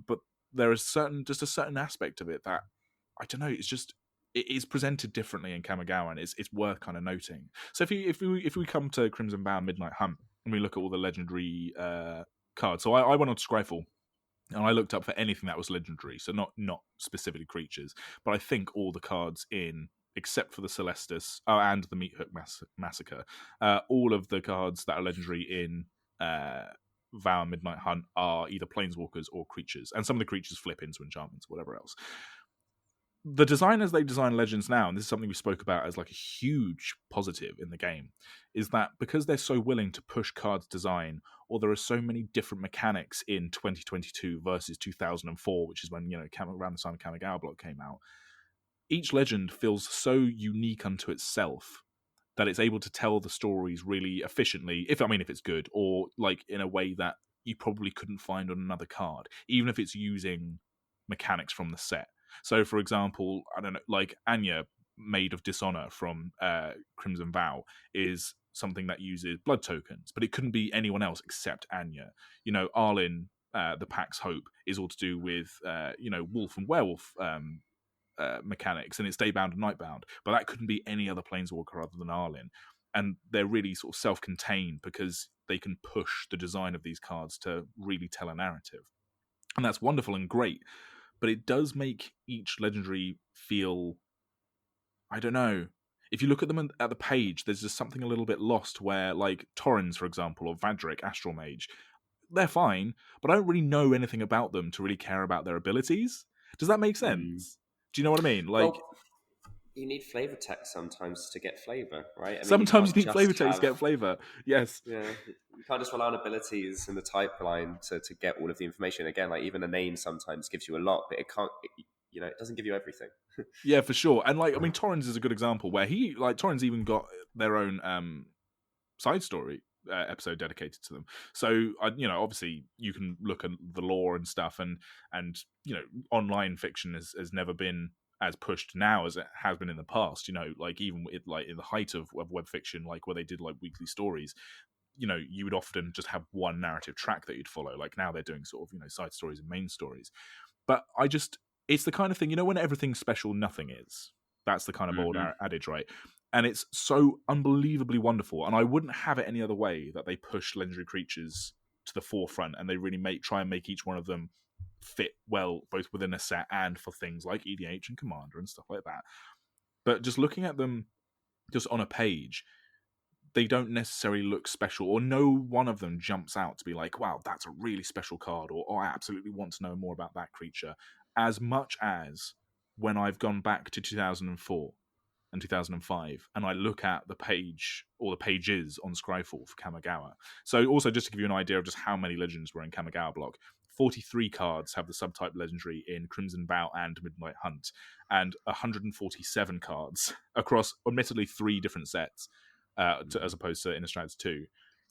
But there is just a certain aspect of it that, I don't know, it's just, it is presented differently in Kamigawa, and it's worth kind of noting. So if we come to Crimson Bound Midnight Hunt and we look at all the legendary cards, so I went on to Scryfall and I looked up for anything that was legendary, so not specifically creatures, but I think all the cards in, except for the Celestus and the Meat Hook Massacre, all of the cards that are legendary in Vow and Midnight Hunt are either planeswalkers or creatures, and some of the creatures flip into enchantments, whatever else. The designers they design legends now, and this is something we spoke about as like a huge positive in the game, is that because they're so willing to push cards design, or there are so many different mechanics in 2022 versus 2004, which is when around the time Kamigawa block came out, each legend feels so unique unto itself that it's able to tell the stories really efficiently, if it's good, or like in a way that you probably couldn't find on another card, even if it's using mechanics from the set. So, for example, I don't know, like Anya, Maid of Dishonor from Crimson Vow, is something that uses blood tokens, but it couldn't be anyone else except Anya. Arlen, the Pack's Hope, is all to do with wolf and werewolf mechanics, and it's daybound and nightbound, but that couldn't be any other planeswalker other than Arlen. And they're really sort of self-contained because they can push the design of these cards to really tell a narrative. And that's wonderful and great, but it does make each legendary feel, I don't know. If you look at them at the page, there's just something a little bit lost where, like, Torrens, for example, or Vadrik, Astral Mage, they're fine, but I don't really know anything about them to really care about their abilities. Does that make sense? Do you know what I mean? Like, Well, you need flavor text sometimes to get flavor, right? I mean, you sometimes can't you need just flavor text to have get flavor. Yes. yeah, you can't just rely on abilities in the type line to get all of the information. Again, like even a name sometimes gives you a lot, but it can't. It doesn't give you everything. Yeah, for sure. And like, Torrens is a good example where Torrens even got their own side story episode dedicated to them. So obviously you can look at the lore and stuff, and online fiction has never been as pushed now as it has been in the past. Like even in the height of web fiction, like where they did like weekly stories, you would often just have one narrative track that you'd follow. Like now they're doing sort of side stories and main stories. But it's the kind of thing, when everything's special, nothing is. That's the kind of old adage, right? And it's so unbelievably wonderful. And I wouldn't have it any other way that they push legendary creatures to the forefront and they really try and make each one of them fit well, both within a set and for things like EDH and Commander and stuff like that. But just looking at them just on a page, they don't necessarily look special, or no one of them jumps out to be like, wow, that's a really special card, or I absolutely want to know more about that creature, as much as when I've gone back to 2004 and 2005 and I look at the page or the pages on Scryfall for Kamigawa. So also just to give you an idea of just how many legends were in Kamigawa block, 43 cards have the subtype legendary in Crimson Vow and Midnight Hunt, and 147 cards across admittedly 3 different sets, as opposed to Innistrad 2.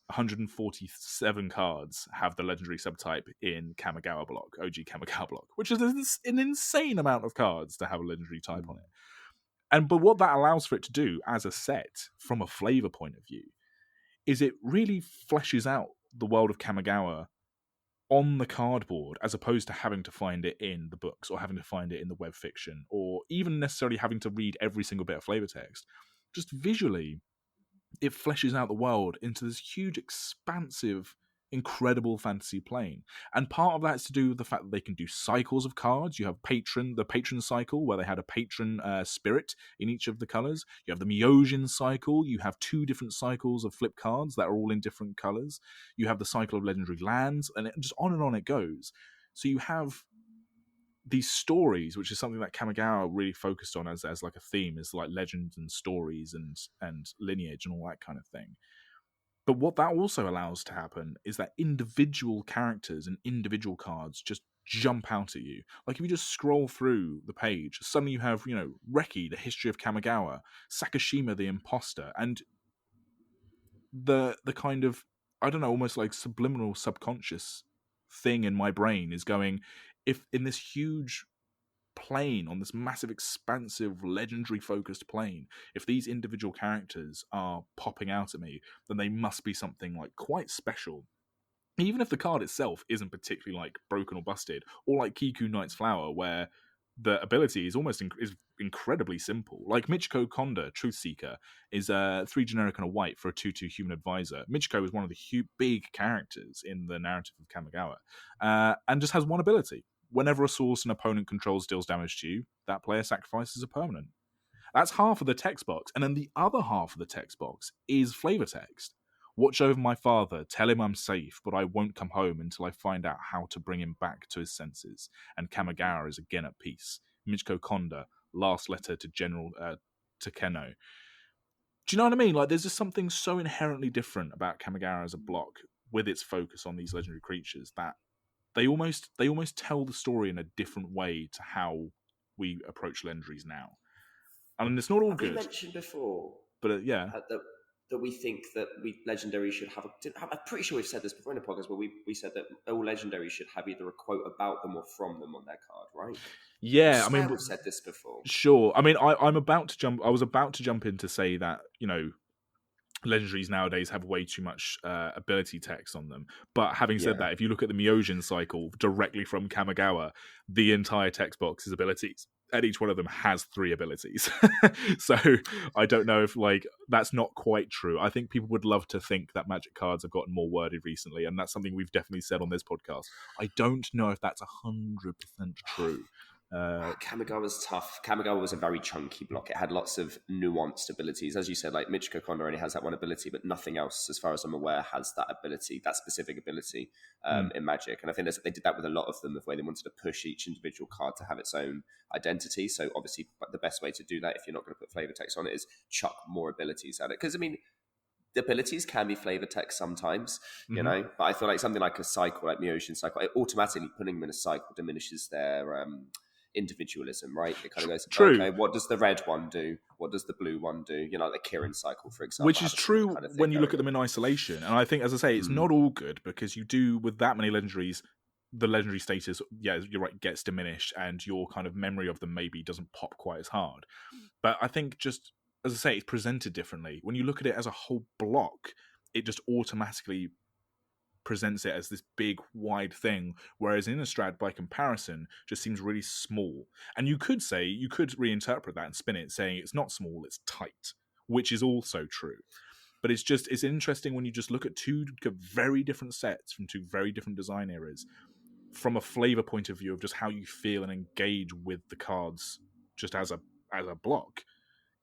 147 cards have the legendary subtype in Kamigawa block, OG Kamigawa block, which is an insane amount of cards to have a legendary type on it. But what that allows for it to do as a set, from a flavor point of view, is it really fleshes out the world of Kamigawa on the cardboard, as opposed to having to find it in the books or having to find it in the web fiction, or even necessarily having to read every single bit of flavor text. Just visually, it fleshes out the world into this huge, expansive, incredible fantasy plane. And part of that's to do with the fact that they can do cycles of cards. You have the patron cycle, where they had a patron spirit in each of the colors. You have the Myosian cycle. You have 2 different cycles of flip cards that are all in different colors. You have the cycle of legendary lands, and just on it goes. So you have these stories, which is something that Kamigawa really focused on as like a theme, is like legends and stories and lineage and all that kind of thing. But what that also allows to happen is that individual characters and individual cards just jump out at you. Like if you just scroll through the page, suddenly you have, Reki, the history of Kamigawa, Sakashima, the imposter, and the kind of, I don't know, almost like subliminal subconscious thing in my brain is going, if in this huge plane, on this massive, expansive, legendary focused plane, if these individual characters are popping out at me, then they must be something like quite special. Even if the card itself isn't particularly like broken or busted, or like Kiku Knight's Flower, where the ability is almost is incredibly simple. Like Michiko Konda, Truth Seeker, is 3 generic and a white for a 2/2 human advisor. Michiko is one of the big characters in the narrative of Kamigawa, and just has one ability. Whenever a source an opponent controls deals damage to you, that player sacrifices a permanent. That's half of the text box. And then the other half of the text box is flavor text. Watch over my father, tell him I'm safe, but I won't come home until I find out how to bring him back to his senses. And Kamigawa is again at peace. Michiko Konda, last letter to General Takeno. Do you know what I mean? Like, there's just something so inherently different about Kamigawa as a block, with its focus on these legendary creatures, that they almost tell the story in a different way to how we approach legendaries now. I mean, it's not all Have we good. mentioned before But yeah. That we think that legendaries should have. I'm pretty sure we've said this before in the podcast, where we said that all legendaries should have either a quote about them or from them on their card, right? Yeah, I swear we've said this before. Sure. I mean, I'm about to jump. I was about to jump in to say that, you know, legendaries nowadays have way too much ability text on them. But having said that, if you look at the Myojin cycle directly from Kamigawa, the entire text box is abilities, and each one of them has 3 abilities. So I don't know if that's not quite true. I think people would love to think that Magic cards have gotten more worded recently, and that's something we've definitely said on this podcast. I don't know if that's 100% true. Kamigawa's tough. Kamigawa was a very chunky block. It had lots of nuanced abilities. As you said, like Michiko Kondo only has that one ability, but nothing else, as far as I'm aware, has that ability, that specific ability in Magic. And I think they did that with a lot of them, the way they wanted to push each individual card to have its own identity. So obviously the best way to do that, if you're not going to put flavor text on it, is chuck more abilities at it. Because, I mean, the abilities can be flavor text sometimes, you know, but I feel like something like a cycle, like Myojin cycle, automatically putting them in a cycle diminishes their individualism, right? It kind of goes, true. Okay, what does the red one do? What does the blue one do? You know, like the Kirin cycle, for example. Which is true kind of when you look at them in isolation. And I think, as I say, it's not all good, because you do, with that many legendaries, the legendary status, yeah, you're right, gets diminished, and your kind of memory of them maybe doesn't pop quite as hard. But I think, just, as I say, it's presented differently. When you look at it as a whole block, it just automatically presents it as this big, wide thing, whereas Innistrad, by comparison, just seems really small. And you could reinterpret that and spin it, saying it's not small, it's tight, which is also true. But it's interesting when you just look at 2 very different sets from 2 very different design eras, from a flavor point of view of just how you feel and engage with the cards just as a block.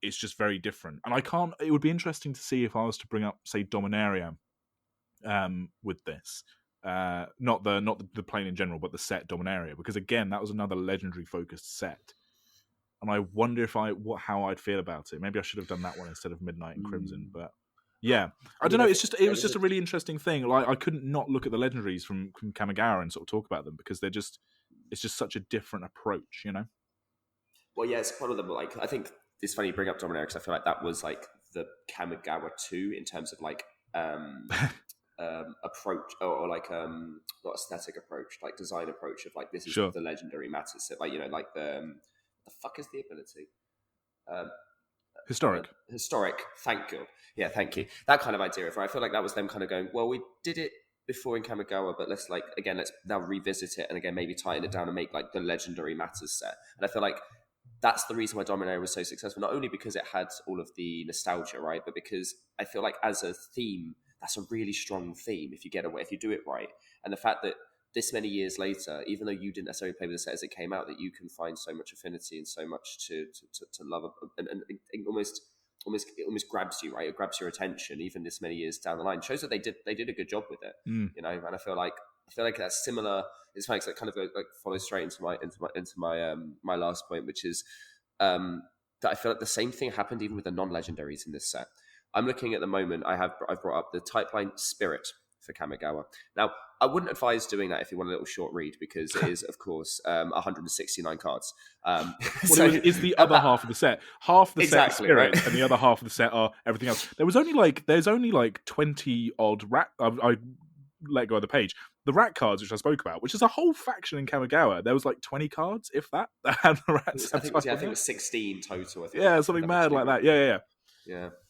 It's just very different. And it would be interesting to see if I was to bring up, say, Dominaria, with this, not the plane in general, but the set Dominaria, because again, that was another legendary focused set, and I wonder how I'd feel about it. Maybe I should have done that one instead of Midnight and Crimson, but yeah, I don't know. It was just a really interesting thing. Like, I couldn't not look at the legendaries from Kamigawa and sort of talk about them, because it's just such a different approach, you know. Well, yeah, it's part of them. Like, I think it's funny you bring up Dominaria, because I feel like that was like the Kamigawa 2 in terms of like approach, or like not aesthetic approach, like design approach of like, this is the legendary matters. So, like, you know, like the fuck is the ability? Historic. Thank you. Yeah, thank you. That kind of idea. I feel like that was them kind of going, well, we did it before in Kamigawa, but let's now revisit it, and again maybe tighten it down and make like the legendary matters set. And I feel like that's the reason why Dominaria was so successful, not only because it had all of the nostalgia, right, but because I feel like as a theme, that's a really strong theme if you do it right. And the fact that this many years later, even though you didn't necessarily play with the set as it came out, that you can find so much affinity and so much to love, and it almost grabs you, right? It grabs your attention even this many years down the line. Shows that they did a good job with it, you know. And I feel like that's similar. It's funny, it kind of follows straight into my last point, which is that I feel like the same thing happened even with the non-legendaries in this set. I'm looking at the moment. I've brought up the Typeline Spirit for Kamigawa. Now, I wouldn't advise doing that if you want a little short read, because it is, of course, 169 cards. It's the other half of the set. Half the set is Spirit, right? And the other half of the set are everything else. There's only like 20 odd rat. I let go of the page. The rat cards, which I spoke about, which is a whole faction in Kamigawa. There was like 20 cards, if that had the rats. I think it was 16 total. I think. Yeah, something mad like that.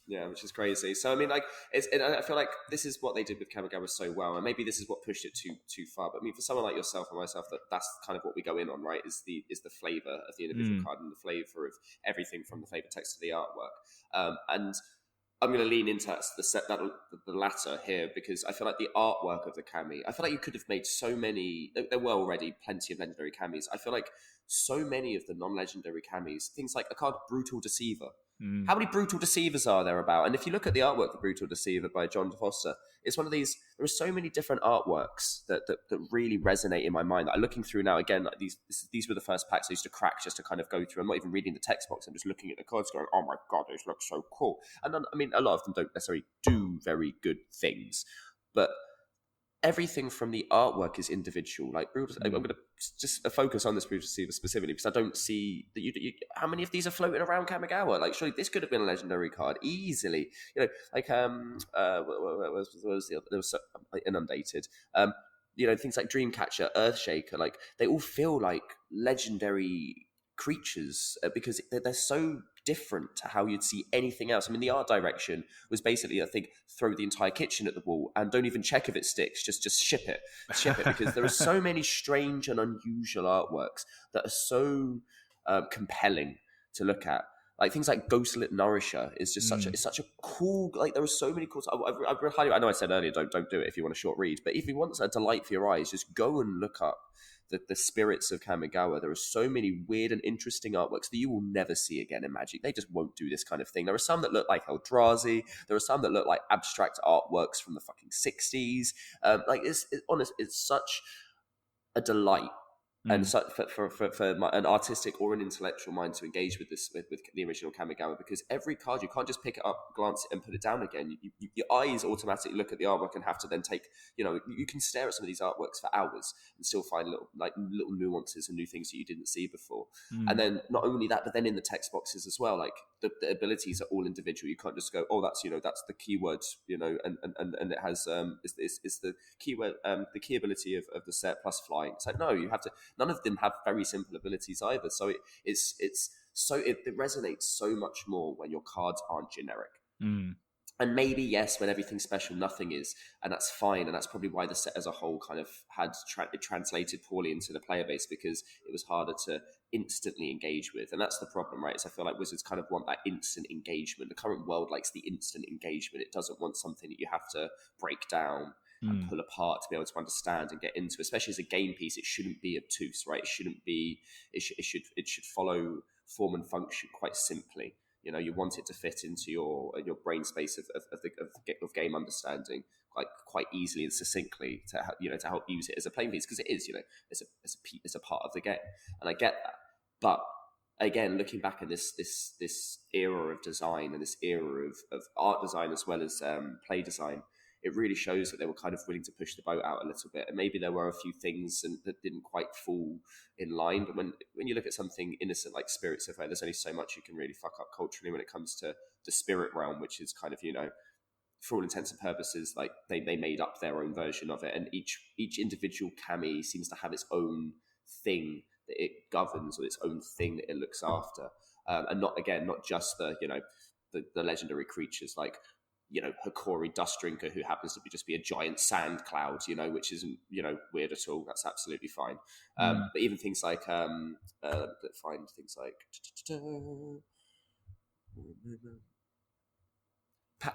Yeah, which is crazy. So I mean, like, I feel like this is what they did with Kamigawa so well, and maybe this is what pushed it too far. But I mean, for someone like yourself and myself, that's kind of what we go in on, right? Is the flavor of the individual card and the flavor of everything from the flavor text to the artwork. And I'm going to lean into the latter here, because I feel like the artwork of the Kami, I feel like you could have made so many. There were already plenty of legendary Kamis. I feel like so many of the non-legendary Kamis, things like a card Brutal Deceiver. How many Brutal Deceivers are there about? And if you look at the artwork for Brutal Deceiver by John DeFoster, it's one of these. There are so many different artworks that really resonate in my mind. That I'm looking through now. Again, like these were the first packs I used to crack just to kind of go through. I'm not even reading the text box. I'm just looking at the cards, going, "Oh my god, those look so cool." And then, I mean, a lot of them don't necessarily do very good things, but everything from the artwork is individual. Like, I'm going to just focus on this Brutal Deceiver specifically because I don't see that how many of these are floating around Kamigawa. Like, surely this could have been a legendary card easily. Like what was the other? There was Inundated. Things like Dreamcatcher, Earthshaker. Like, they all feel like legendary creatures because they're so different to how you'd see anything else. I mean, the art direction was basically, I think, throw the entire kitchen at the wall and don't even check if it sticks. Just ship it, because there are so many strange and unusual artworks that are so compelling to look at. Like things like Ghostlit Nourisher is just such a cool. Like, there are so many cool. I know I said earlier, don't do it if you want a short read, but if you want a delight for your eyes, just go and look up the spirits of Kamigawa. There are so many weird and interesting artworks that you will never see again in Magic. They just won't do this kind of thing. There are some that look like Eldrazi. There are some that look like abstract artworks from the fucking 60s. It's such a delight. And so for an artistic or an intellectual mind to engage with this with the original Kamigawa, because every card you can't just pick it up, glance it, and put it down again. Your eyes automatically look at the artwork and have to then take. You can stare at some of these artworks for hours and still find little nuances and new things that you didn't see before. And then not only that, but then in the text boxes as well, like the abilities are all individual. You can't just go, oh, that's the keyword, and it has it's the keyword, the key ability of the set plus flying. It's like, no, you have to. None of them have very simple abilities either. So it resonates so much more when your cards aren't generic. And maybe, yes, when everything's special, nothing is, and that's fine. And that's probably why the set as a whole kind of it translated poorly into the player base, because it was harder to instantly engage with. And that's the problem, right? Is I feel like Wizards kind of want that instant engagement. The current world likes the instant engagement. It doesn't want something that you have to break down and pull apart to be able to understand and get into. Especially as a game piece, it shouldn't be obtuse, right? It shouldn't be. It should follow form and function quite simply. You want it to fit into your brain space of game understanding quite easily and succinctly to help use it as a playing piece, because it is it's a part of the game, and I get that. But again, looking back at this era of design and this era of art design as well as play design, it really shows that they were kind of willing to push the boat out a little bit. And maybe there were a few things that didn't quite fall in line. But when you look at something innocent like Spirits of Fire, there's only so much you can really fuck up culturally when it comes to the spirit realm, which is kind of, for all intents and purposes, like they made up their own version of it. And each individual kami seems to have its own thing that it governs, or its own thing that it looks after. And not just the legendary creatures like, Hikori Dust Drinker, who happens to just be a giant sand cloud, which isn't, weird at all. That's absolutely fine. But even things like, find things like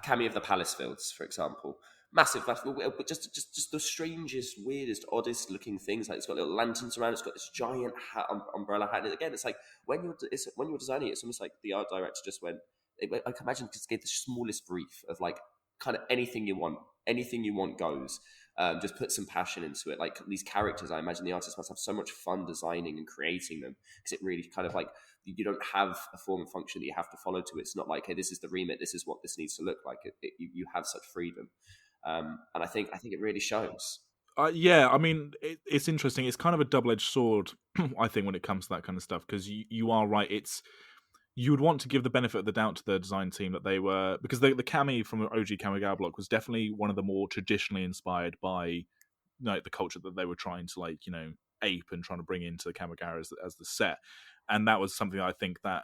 Kami of the Palace Fields, for example. Massive, but just the strangest, weirdest, oddest looking things. Like, it's got little lanterns around. It's got this giant hat, umbrella hat. And again, it's like when you're designing it, it's almost like the art director just went. I can imagine just gave the smallest brief of like kind of anything you want goes. Just put some passion into it. Like these characters, I imagine the artist must have so much fun designing and creating them, because it really kind of like, you don't have a form and function that you have to follow to. It's not like, hey, this is the remit, this is what this needs to look like. You have such freedom, and I think it really shows. Yeah, I mean, it's interesting. It's kind of a double-edged sword, I think, when it comes to that kind of stuff, because you are right. You would want to give the benefit of the doubt to the design team that they were, because the Kami from OG Kamigawa block was definitely one of the more traditionally inspired by the culture that they were trying to ape and trying to bring into the Kamigawa as the set. And that was something I think that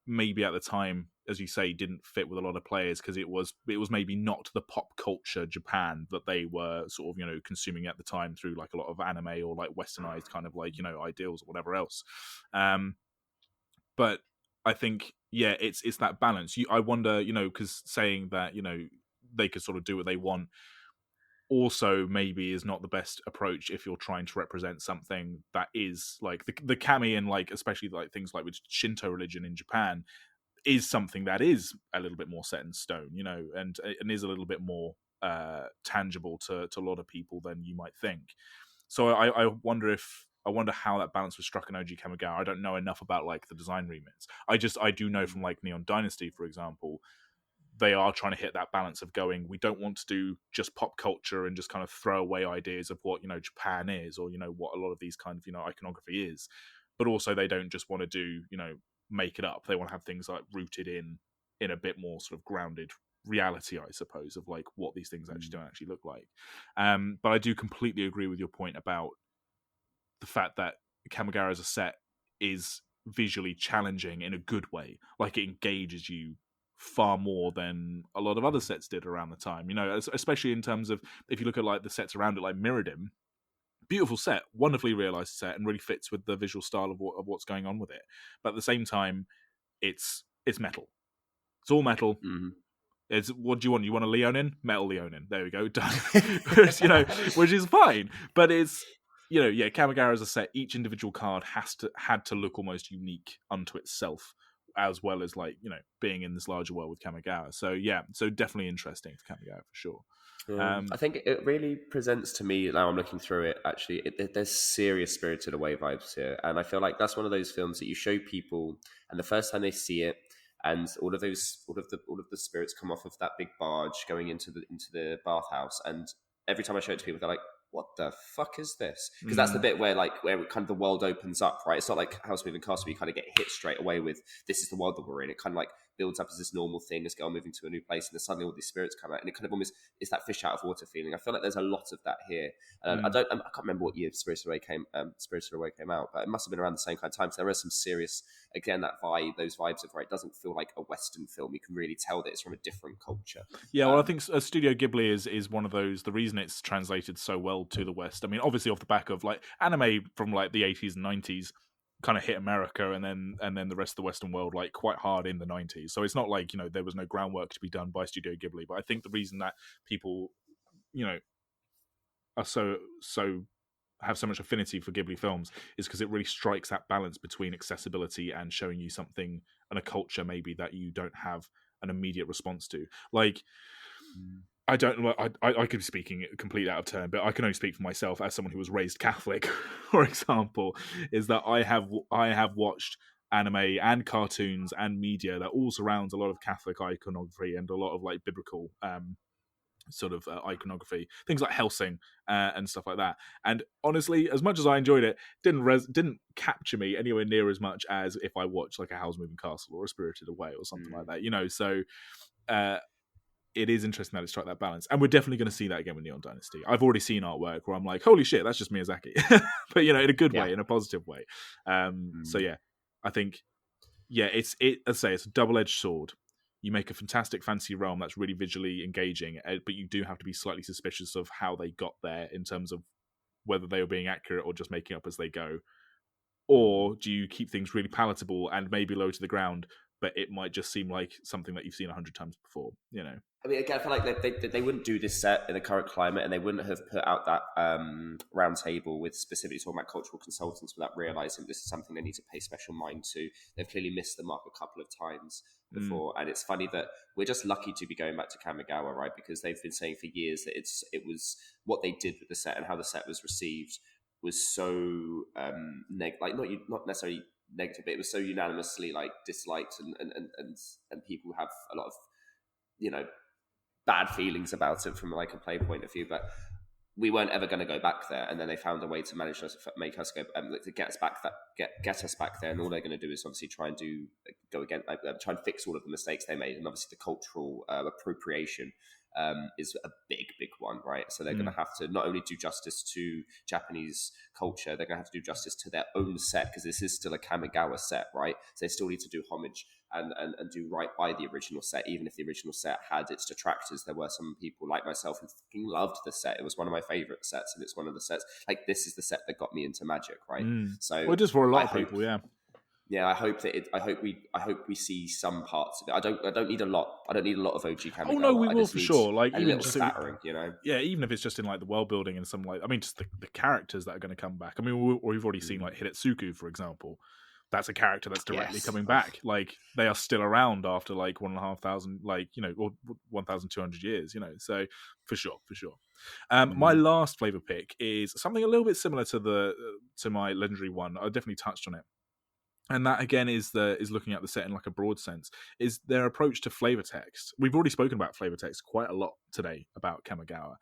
maybe at the time, as you say, didn't fit with a lot of players, because it was maybe not the pop culture Japan that they were sort of consuming at the time through like a lot of anime or like westernized kind of ideals or whatever else. But I think, yeah, it's that balance. I wonder, because saying that, they could sort of do what they want also maybe is not the best approach if you're trying to represent something that is like the kami, and like especially like things like with Shinto religion in Japan is something that is a little bit more set in stone, and is a little bit more tangible to a lot of people than you might think. So I wonder how that balance was struck in OG Kamigawa. I don't know enough about like the design remits. I do know from like Neon Dynasty, for example, they are trying to hit that balance of going, we don't want to do just pop culture and just kind of throw away ideas of what, Japan is, or, what a lot of these kind of, iconography is. But also they don't just want to do, make it up. They want to have things like rooted in a bit more sort of grounded reality, I suppose, of like what these things actually don't actually look like. But I do completely agree with your point about the fact that Kamigawa as a set is visually challenging in a good way. Like, it engages you far more than a lot of other sets did around the time, especially in terms of, if you look at like the sets around it, like Mirrodin, beautiful set, wonderfully realized set, and really fits with the visual style of what's going on with it. But at the same time, it's metal. It's all metal. Mm-hmm. It's, what do you want? You want a Leonin? Metal Leonin. There we go. Done. Which is fine. But it's, Kamigawa as a set, each individual card had to look almost unique unto itself, as well as like, being in this larger world with Kamigawa. So so definitely interesting for Kamigawa for sure. I think it really presents to me, now I'm looking through it, actually, there's serious Spirited Away vibes here. And I feel like that's one of those films that you show people, and the first time they see it, and all of the spirits come off of that big barge going into the bathhouse, and every time I show it to people, they're like, what the fuck is this? Because that's the bit where kind of the world opens up, right? It's not like House Moving Castle where you kind of get hit straight away with, this is the world that we're in. It kind of like builds up as this normal thing as girl moving to a new place, and then suddenly all these spirits come out, and it kind of almost is that fish out of water feeling. I feel like there's a lot of that here. I can't remember what year Spirited Away came out, but it must have been around the same kind of time. So there is some serious, again, that vibe, those vibes of, right, it doesn't feel like a Western film. You can really tell that it's from a different culture. Yeah, well, I think Studio Ghibli is one of those. The reason it's translated so well to the West, I mean, obviously off the back of like anime from like the 80s and 90s kind of hit America, and then the rest of the Western world like quite hard in the 90s. So it's not like, there was no groundwork to be done by Studio Ghibli. But I think the reason that people, are so have so much affinity for Ghibli films is because it really strikes that balance between accessibility and showing you something and a culture maybe that you don't have an immediate response to. Like, I don't know. I could be speaking completely out of turn, but I can only speak for myself as someone who was raised Catholic. For example, is that I have watched anime and cartoons and media that all surrounds a lot of Catholic iconography and a lot of like biblical sort of iconography, things like Helsing and stuff like that. And honestly, as much as I enjoyed it, didn't capture me anywhere near as much as if I watched like a Howl's Moving Castle or a Spirited Away or something like that. So it is interesting that it struck that balance, and we're definitely going to see that again with Neon Dynasty. I've already seen artwork where I'm like, holy shit, that's just Miyazaki. But in a good way, in a positive way. So yeah, I think as I say, it's a double-edged sword. You make a fantastic fantasy realm that's really visually engaging, but you do have to be slightly suspicious of how they got there in terms of whether they were being accurate or just making up as they go. Or do you keep things really palatable and maybe low to the ground, but it might just seem like something that you've seen 100 times before, I mean, again, I feel like they wouldn't do this set in the current climate, and they wouldn't have put out that round table with specifically talking about cultural consultants without realising this is something they need to pay special mind to. They've clearly missed the mark a couple of times before, and it's funny that we're just lucky to be going back to Kamigawa, right? Because they've been saying for years that it was what they did with the set and how the set was received was so not necessarily negative, but it was so unanimously like disliked, and people have a lot of bad feelings about it from like a play point of view. But we weren't ever going to go back there, and then they found a way to manage to make us go to get us back get us back there. And all they're going to do is obviously try and try and fix all of the mistakes they made, and obviously the cultural appropriation is a big one, right? So they're going to have to not only do justice to Japanese culture, they're going to have to do justice to their own set, because this is still a Kamigawa set, right? So they still need to do homage and do right by the original set, even if the original set had its detractors. There were some people like myself who fucking loved the set. It was one of my favorite sets, and it's one of the sets, like, this is the set that got me into Magic, right? So just for a lot of people, yeah, I hope that I hope we see some parts of it. I don't need a lot. I don't need a lot of OG Kamigawa. Oh no, we will for sure. Like, a even little spattering, Yeah, even if it's just in like the world building and some just the characters that are going to come back. I mean, we've already seen like Hidetsugu, for example. That's a character that's directly coming back. Like, they are still around after like 1,500, or 1,200 years. So for sure. My last flavor pick is something a little bit similar to my legendary one. I definitely touched on it. and that again is looking at the set in like a broad sense, is their approach to flavor text. We've already spoken about flavor text quite a lot today about Kamigawa,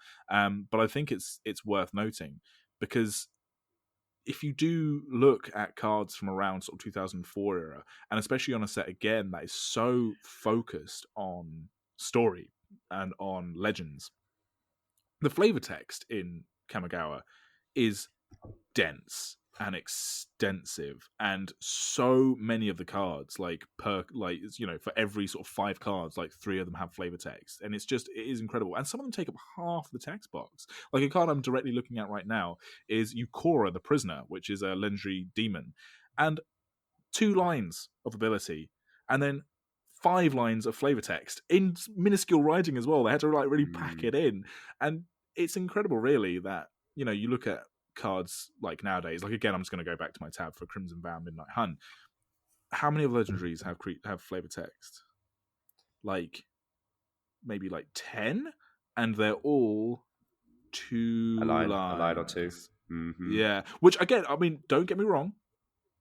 but I think it's worth noting because if you do look at cards from around sort of 2004 era, and especially on a set again that is so focused on story and on legends, the flavor text in Kamigawa is dense and extensive, and so many of the cards, like per like for every sort of 5 cards, like 3 of them have flavor text, and it is incredible, and some of them take up half the text box. Like a card I'm directly looking at right now is Ukora the Prisoner, which is a legendary demon, and 2 lines of ability, and then 5 lines of flavor text in minuscule writing as well. They had to like really pack it in, and it's incredible, really, that you look at cards like nowadays. Like again, I'm just going to go back to my tab for Crimson Vow, Midnight Hunt. How many of legendaries have flavor text? Like maybe like 10, and they're all 2 A line or two. lines. Mm-hmm. Yeah, which again, I mean, don't get me wrong,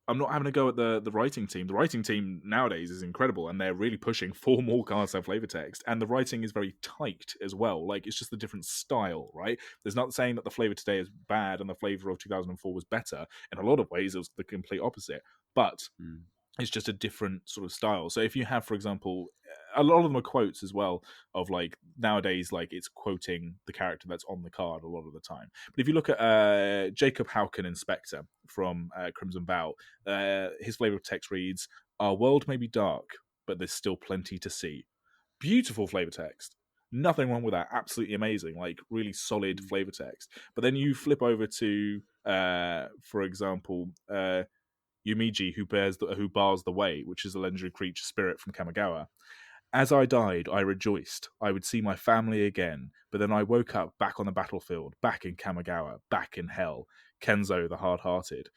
I'm not having a go at the writing team. The writing team nowadays is incredible, and they're really pushing for more cards to have flavor text. And the writing is very tight as well. Like, it's just a different style, right? There's not saying that the flavor today is bad and the flavor of 2004 was better. In a lot of ways, it was the complete opposite. But it's just a different sort of style. So if you have, for example, a lot of them are quotes as well, of like nowadays, like it's quoting the character that's on the card a lot of the time. But if you look at Jacob Hauken Inspector from Crimson Vow, his flavor of text reads, "Our world may be dark, but there's still plenty to see." Beautiful flavor text. Nothing wrong with that. Absolutely amazing. Like really solid flavor text. But then you flip over to, for example, Yumiji, who bars the way, which is a legendary creature spirit from Kamigawa. "As I died, I rejoiced. I would see my family again, but then I woke up back on the battlefield, back in Kamigawa, back in hell. Kenzo the hard-hearted."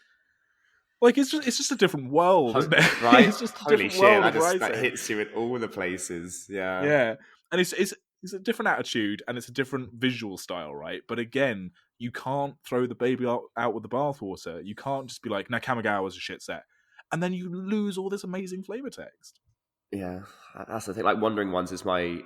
Like it's just a different world, isn't it? Right? It's just a Holy different shit! world of That writing. hits you in all the places. Yeah. Yeah, and it's a different attitude and it's a different visual style, right? But again, you can't throw the baby out with the bathwater. You can't just be like, "Now Kamigawa was a shit set," and then you lose all this amazing flavor text. Yeah, that's the thing. Like Wandering Ones is my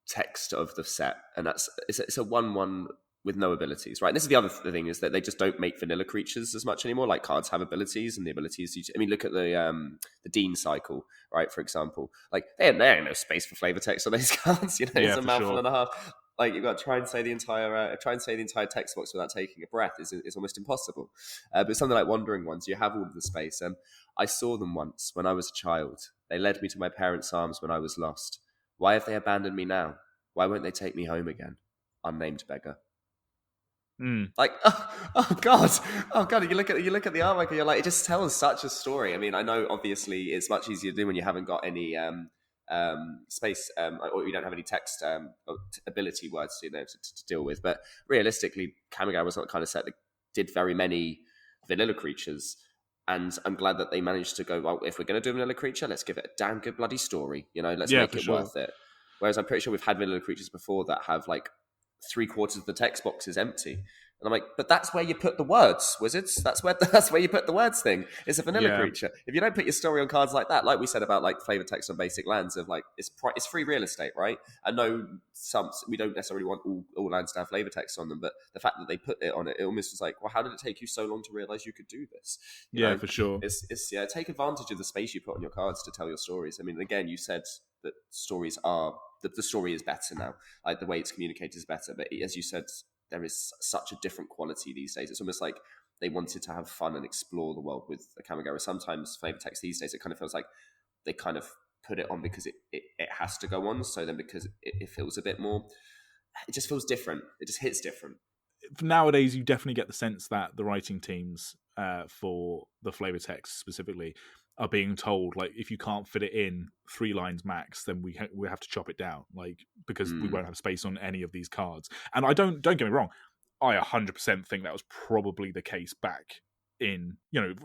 text of the set, and it's a 1/1 with no abilities, right? And this is the other thing, is that they just don't make vanilla creatures as much anymore. Like cards have abilities, and the abilities. I mean, look at the Dean cycle, right? For example, like there ain't no space for flavor text on these cards. You know, Yeah, it's a for mouthful sure. and a half. Like you've got to try and say the entire text box without taking a breath is almost impossible. But something like Wandering Ones, you have all of the space. I saw them once when I was a child. They led me to my parents' arms when I was lost. Why have they abandoned me now? Why won't they take me home again? Unnamed beggar. Mm. Like, oh god, oh god! You look at the artwork and you're like, it just tells such a story. I mean, I know obviously it's much easier to do when you haven't got any space or you don't have any text or ability words to deal with. But realistically, Kamigawa was not the kind of set that did very many vanilla creatures. And I'm glad that they managed to go, well, if we're going to do a vanilla creature, let's give it a damn good bloody story. You know, let's Yeah, make for it sure. worth it. Whereas I'm pretty sure we've had vanilla creatures before that have like 3/4 of the text box is empty. And I'm like, but that's where you put the words, wizards. That's where you put the words thing. It's a vanilla Yeah, creature. If you don't put your story on cards like that, like we said about like flavor text on basic lands, of like it's free real estate, right? I know we don't necessarily want all lands to have flavor text on them, but the fact that they put it on it, it almost was like, well, how did it take you so long to realize you could do this? You yeah, know, for sure. it's yeah, take advantage of the space you put on your cards to tell your stories. I mean, again, you said that stories are the story is better now, like the way it's communicated is better, but as you said, there is such a different quality these days. It's almost like they wanted to have fun and explore the world with the Kamigawa. Sometimes flavor text these days, it kind of feels like they kind of put it on because it has to go on. So then because it feels a bit more, it just feels different. It just hits different. Nowadays, you definitely get the sense that the writing teams for the flavor text specifically are being told, like, if you can't fit it in 3 lines max, then we have to chop it down, like, because we won't have space on any of these cards. And I don't get me wrong, I 100% think that was probably the case back in,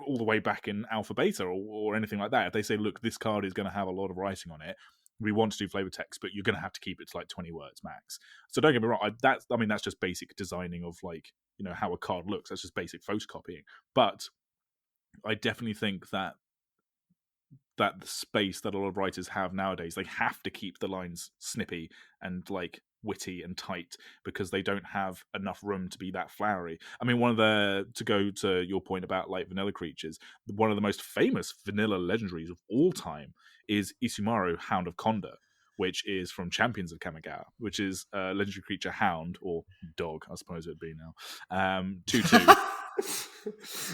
all the way back in alpha beta or anything like that. If they say, look, this card is going to have a lot of writing on it, we want to do flavor text, but you're going to have to keep it to like 20 words max. So don't get me wrong, that's just basic designing of, like, how a card looks. That's just basic photocopying. But I definitely think that the space that a lot of writers have nowadays, they have to keep the lines snippy and like witty and tight because they don't have enough room to be that flowery. I mean, to go to your point about like vanilla creatures, one of the most famous vanilla legendaries of all time is Isumaru, Hound of Konda, which is from Champions of Kamigawa, which is a legendary creature hound, or dog, I suppose it would be now. 2/2.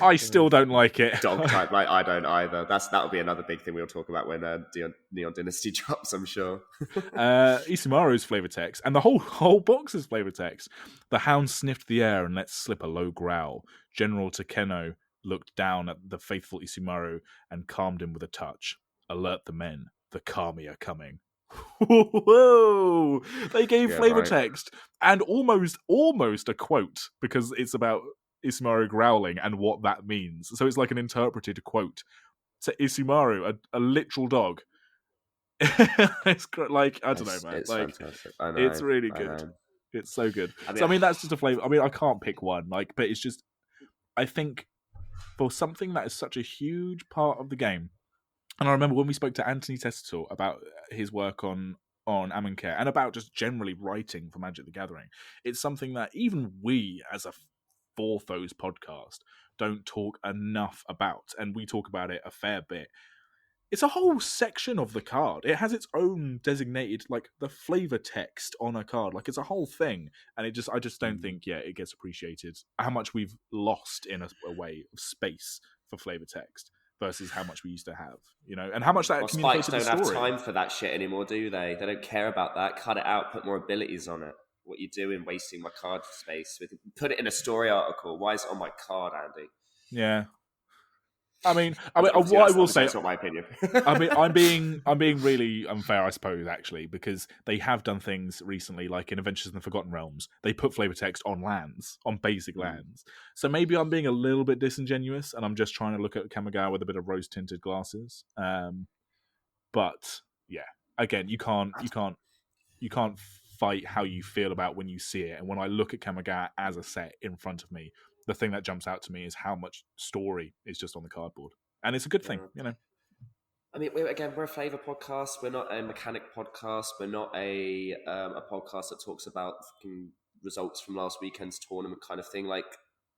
I still don't like it. Dog type, like I don't either. That'll be another big thing we'll talk about when Neon Dynasty drops, I'm sure. Isumaru's flavor text, and the whole box is flavor text. The hound sniffed the air and let slip a low growl. General Takeno looked down at the faithful Isumaru and calmed him with a touch. Alert the men, the Kami are coming. Whoa! They gave flavor text and almost a quote because it's about Isumaru growling and what that means. So it's like an interpreted quote to Isumaru, a literal dog. It's like, I don't know, man. It's like, fantastic. I know, it's really good. It's so good. I mean, that's just a flavor. I mean, I can't pick one, like, but it's just, I think for something that is such a huge part of the game. And I remember when we spoke to Anthony Testator about his work on Amonkhet and about just generally writing for Magic the Gathering, it's something that even we, as a Forthos podcast, don't talk enough about, and we talk about it a fair bit. It's a whole section of the card. It has its own designated, like, the flavor text on a card. Like, it's a whole thing, and I just don't think, it gets appreciated how much we've lost in a way of space for flavor text versus how much we used to have, and how much that communicated the story. Spikes don't have time for that shit anymore, do they? They don't care about that. Cut it out. Put more abilities on it. What you doing, wasting my card space? Put it in a story article. Why is it on my card, Andy? Yeah. I mean, what I will say, that's not my opinion. I mean, I'm being really unfair, I suppose, actually, because they have done things recently, like in Adventures in the Forgotten Realms, they put flavor text on lands, on basic lands. So maybe I'm being a little bit disingenuous, and I'm just trying to look at Kamigawa with a bit of rose-tinted glasses. But yeah, again, you can't fight how you feel about when you see it. And when I look at Kamigawa as a set in front of me, the thing that jumps out to me is how much story is just on the cardboard, and it's a good thing, I mean, we're a flavor podcast. We're not a mechanic podcast. We're not a podcast that talks about results from last weekend's tournament kind of thing. Like,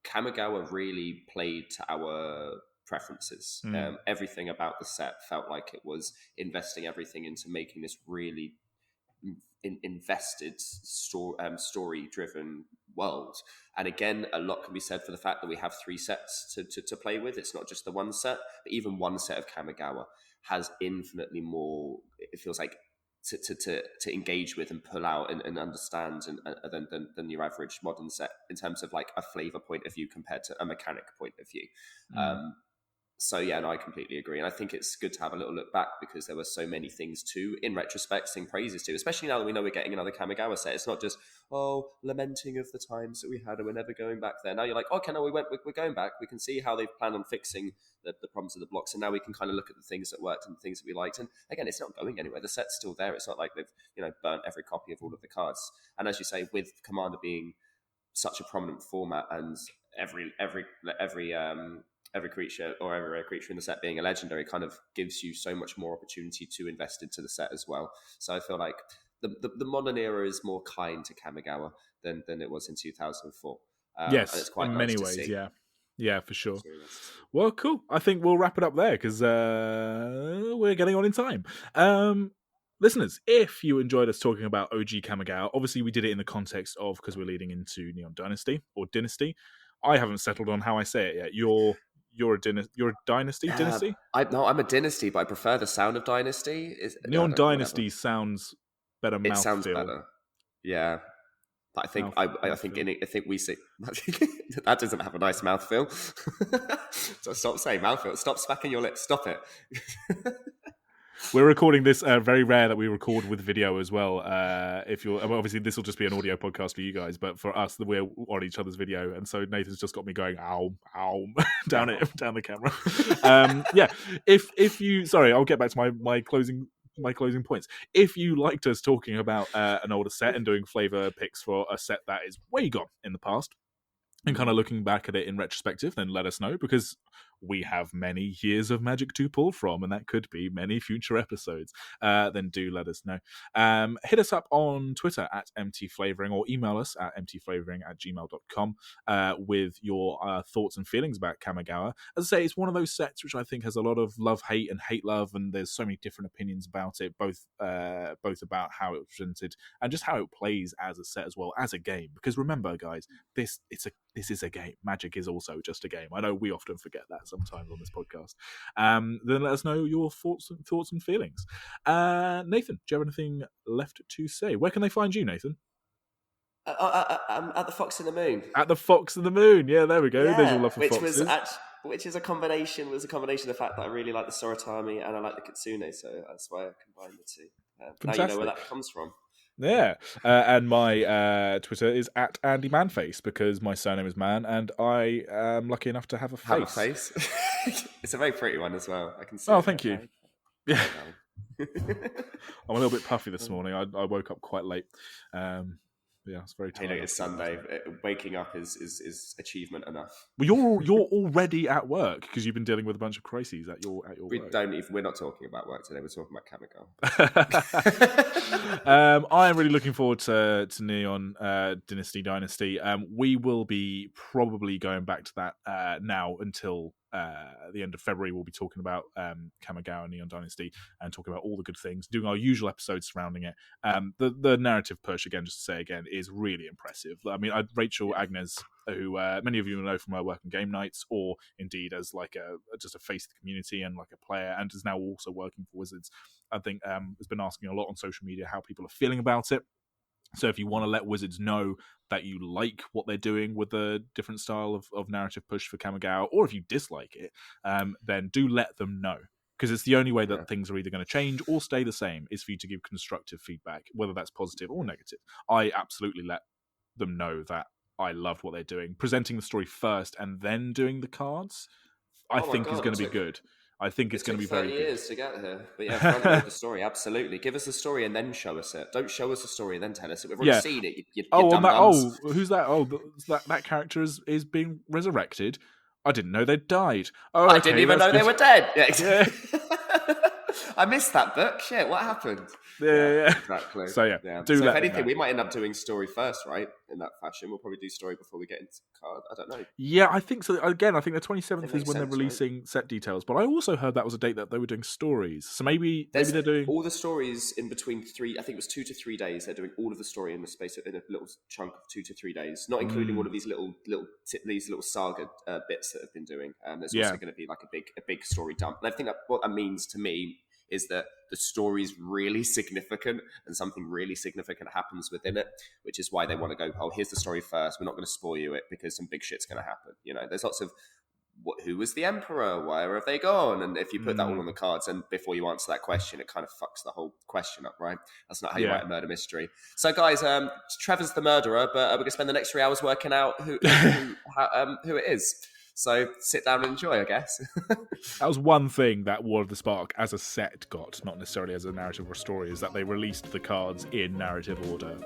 Kamigawa really played to our preferences. Everything about the set felt like it was investing everything into making this really invested story-driven world. And again, a lot can be said for the fact that we have 3 sets to play with. It's not just the one set, but even one set of Kamigawa has infinitely more, it feels like, to engage with and pull out and understand than your average modern set in terms of like a flavor point of view compared to a mechanic point of view. So yeah, no, I completely agree. And I think it's good to have a little look back because there were so many things to, in retrospect, sing praises to, especially now that we know we're getting another Kamigawa set. It's not just, lamenting of the times that we had and we're never going back there. Now you're like, okay, no, we're going back. We can see how they've planned on fixing the problems of the blocks. And now we can kind of look at the things that worked and the things that we liked. And again, it's not going anywhere. The set's still there. It's not like they've, burnt every copy of all of the cards. And as you say, with Commander being such a prominent format and every creature or every creature in the set being a legendary kind of gives you so much more opportunity to invest into the set as well. So I feel like the modern era is more kind to Kamigawa than it was in 2004. Yes, and it's quite in nice many to ways, see. Yeah, for sure. Well, cool. I think we'll wrap it up there because we're getting on in time. Listeners, if you enjoyed us talking about OG Kamigawa, obviously we did it in the context of because we're leading into Neon Dynasty or Dynasty. I haven't settled on how I say it yet. You're a dynasty? Dynasty? I'm a dynasty, but I prefer the sound of dynasty. Neon Dynasty sounds better. It sounds better. Yeah. But I think we see that doesn't have a nice mouthfeel. So stop saying mouthfeel. Stop smacking your lips. Stop it. We're recording this. Very rare that we record with video as well. Obviously this will just be an audio podcast for you guys, but for us, we're on each other's video, and so Nathan's just got me going ow down the camera. Yeah. If you, sorry, I'll get back to my closing points. If you liked us talking about an older set and doing flavor picks for a set that is way gone in the past, and kind of looking back at it in retrospective, then let us know, because we have many years of magic to pull from, and that could be many future episodes, then do let us know. Hit us up on Twitter at mtflavouring, or email us at mtflavouring@gmail.com with your thoughts and feelings about Kamigawa. As I say, it's one of those sets which I think has a lot of love-hate and hate-love, and there's so many different opinions about it, both about how it was presented and just how it plays as a set as well as a game. Because remember, guys, this is a game. Magic is also just a game. I know we often forget that sometimes on this podcast. Then let us know your thoughts and feelings. Nathan, do you have anything left to say? Where can they find you, Nathan? I'm at the Fox in the Moon. At the Fox in the Moon. Yeah, there we go. Yeah, there's your love for foxes. Which is a combination of the fact that I really like the Soratami and I like the Kitsune, so that's why I combined the two. Now you know where that comes from. Yeah, and my Twitter is at Andy Manface, because my surname is Man, and I am lucky enough to have a face. It's a very pretty one as well. I can see. Oh, thank you. Yeah, I'm a little bit puffy this morning. I woke up quite late. Yeah, it's very tired. It's Sunday. Waking up is achievement enough. Well, you're already at work because you've been dealing with a bunch of crises at your work. We're not talking about work today. We're talking about Kamigawa. I am really looking forward to Neon Dynasty. We will be probably going back to that now until the end of February. We'll be talking about Kamigawa Neon Dynasty and talking about all the good things, doing our usual episodes surrounding it. The narrative push, again, just to say again, is really impressive. I mean, Rachel Agnes, who many of you will know from her work in game nights, or indeed as like just a face of the community and like a player, and is now also working for Wizards, I think has been asking a lot on social media how people are feeling about it. So if you want to let Wizards know that you like what they're doing with the different style of narrative push for Kamigawa, or if you dislike it, then do let them know. Because it's the only way that things are either going to change or stay the same, is for you to give constructive feedback, whether that's positive or negative. I absolutely let them know that I loved what they're doing. Presenting the story first and then doing the cards, I think is going to be good. I think it's going to be very good. 30 years to get here. But yeah, front load the story, absolutely. Give us the story and then show us it. Don't show us the story and then tell us it. We've already seen it. Who's that? Oh, that character is being resurrected. I didn't know they'd died. Oh, I didn't even know they were dead. Yeah. I missed that book. Shit, what happened? Yeah. Exactly. So yeah. So if anything, we might end up doing story first, right? In that fashion, we'll probably do story before we get into card. I don't know. Yeah, I think so. Again, I think the 27th is when they're releasing set details. But I also heard that was a date that they were doing stories. So maybe they're doing all the stories in between 3. I think it was 2 to 3 days. They're doing all of the story in the space in a little chunk of 2 to 3 days, not including all of these little saga bits that have been doing. There's also going to be like a big story dump. And I think that what that means to me is that the story's really significant and something really significant happens within it, which is why they want to go, oh, here's the story first. We're not going to spoil you it because some big shit's going to happen. You know, there's lots of who was the emperor? Where have they gone? And if you put that all on the cards, and before you answer that question, it kind of fucks the whole question up, right? That's not how you write a murder mystery. So, guys, Trevor's the murderer, but we're going to spend the next 3 hours working out who it is. So sit down and enjoy, I guess. That was one thing that War of the Spark as a set got, not necessarily as a narrative or story, is that they released the cards in narrative order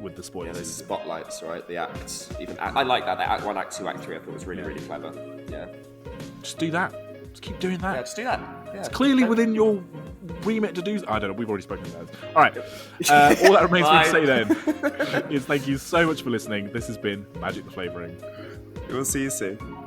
with the spoilers. Yeah, there's spotlights, right? The acts. I like that. The Act 1, Act 2, Act 3, I thought was really, really clever. Yeah. Just do that. Just keep doing that. Yeah, just do that. Yeah. It's clearly within your remit to do. I don't know. We've already spoken about it. All right. All that remains for me to say then is thank you so much for listening. This has been Magic the Flavouring. We'll see you soon.